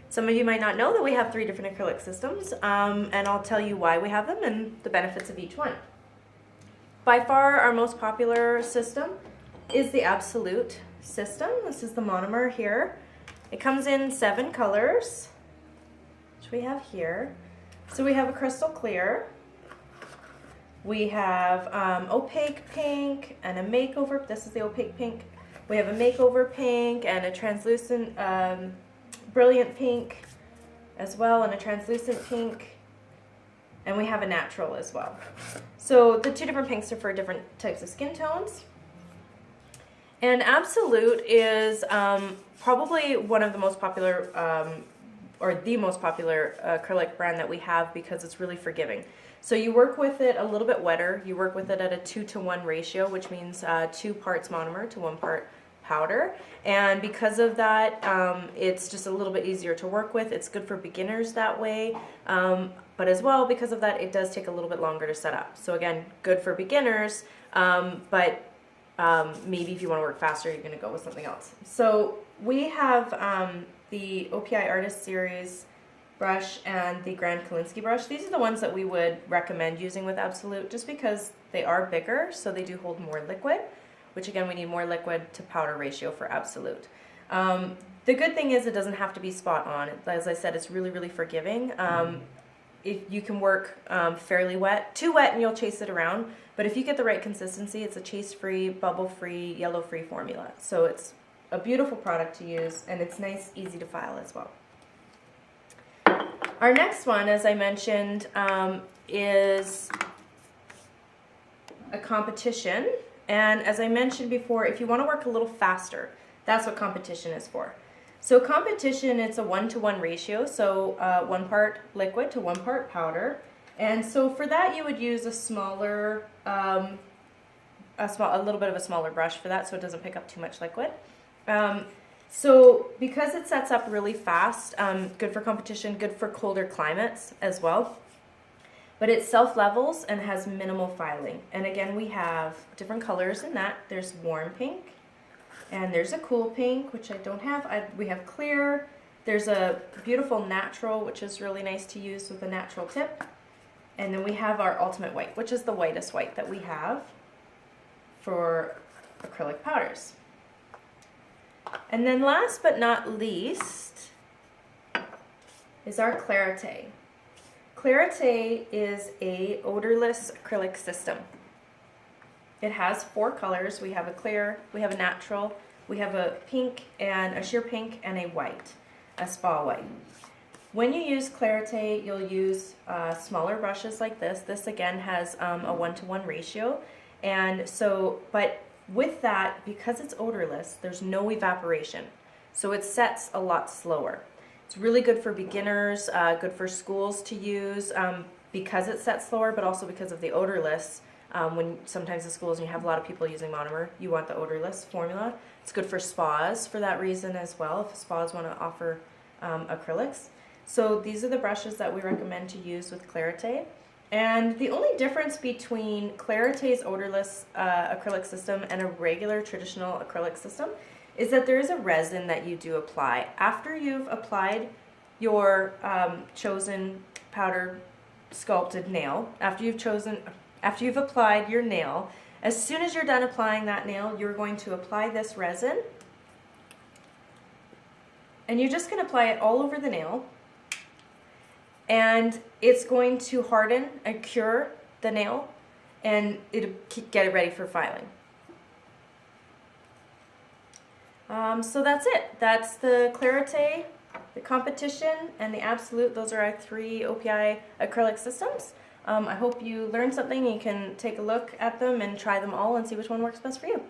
S1: some of you might not know that we have 3 different acrylic systems, and I'll tell you why we have them and the benefits of each one. By far our most popular system is the Absolute system. This is the monomer here. It comes in 7 colors, which we have here. So we have a crystal clear, we have opaque pink and a makeover, this is the opaque pink. We have a makeover pink and a translucent brilliant pink as well, and a translucent pink, and we have a natural as well. So the 2 different pinks are for different types of skin tones. And Absolute is probably one of the most popular or the most popular acrylic brand that we have because it's really forgiving. So you work with it a little bit wetter. You work with it at a 2-to-1 ratio, which means 2 parts monomer to 1 part powder. And because of that, it's just a little bit easier to work with. It's good for beginners that way. But as well, because of that, it does take a little bit longer to set up. So again, good for beginners, but maybe if you want to work faster, you're going to go with something else. So we have the OPI Artist Series brush and the Grand Kolinsky brush. These are the ones that we would recommend using with Absolute just because they are bigger, so they do hold more liquid, which again, we need more liquid to powder ratio for Absolute. The good thing is it doesn't have to be spot on. As I said, it's really, really forgiving. If you can work fairly wet, too wet and you'll chase it around, but if you get the right consistency, it's a chase-free, bubble-free, yellow-free formula. So it's a beautiful product to use, and it's nice, easy to file as well. Our next one, as I mentioned, is a competition. And as I mentioned before, if you want to work a little faster, that's what competition is for. So competition, it's a 1-to-1 ratio, so 1 part liquid to 1 part powder. And so for that, you would use a smaller, a little bit of a smaller brush for that, so it doesn't pick up too much liquid. So because it sets up really fast, good for competition, good for colder climates as well. But it self-levels and has minimal filing. And again, we have different colors in that. There's warm pink, and there's a cool pink, which I don't have. We have clear. There's a beautiful natural, which is really nice to use with a natural tip. And then we have our ultimate white, which is the whitest white that we have for acrylic powders.
S4: And then last but not least is our Clarite. Clarite is a odorless acrylic system. It has 4 colors. We have a clear, we have a natural, we have a pink and a sheer pink and a white, a spa white. When you use Clarite, you'll use smaller brushes like this. This again has a 1-to-1 ratio. And so, but with that, because it's odorless, there's no evaporation. So it sets a lot slower. It's really good for beginners, good for schools to use because it sets slower, but also because of the odorless. When sometimes in schools you have a lot of people using monomer, you want the odorless formula. It's good for spas for that reason as well, if spas want to offer acrylics. So these are the brushes that we recommend to use with Clarite. And the only difference between Clarite's odorless acrylic system and a regular traditional acrylic system is that there is a resin that you do apply. After you've applied your chosen powder sculpted nail, after you've applied your nail, as soon as you're done applying that nail, you're going to apply this resin. And you're just going to apply it all over the nail. And it's going to harden and cure the nail, and it'll get it ready for filing. So that's it. That's the Clarite, the Competition, and the Absolute. Those are our 3 OPI acrylic systems. I hope you learned something. You can take a look at them and try them all and see which one works best for you.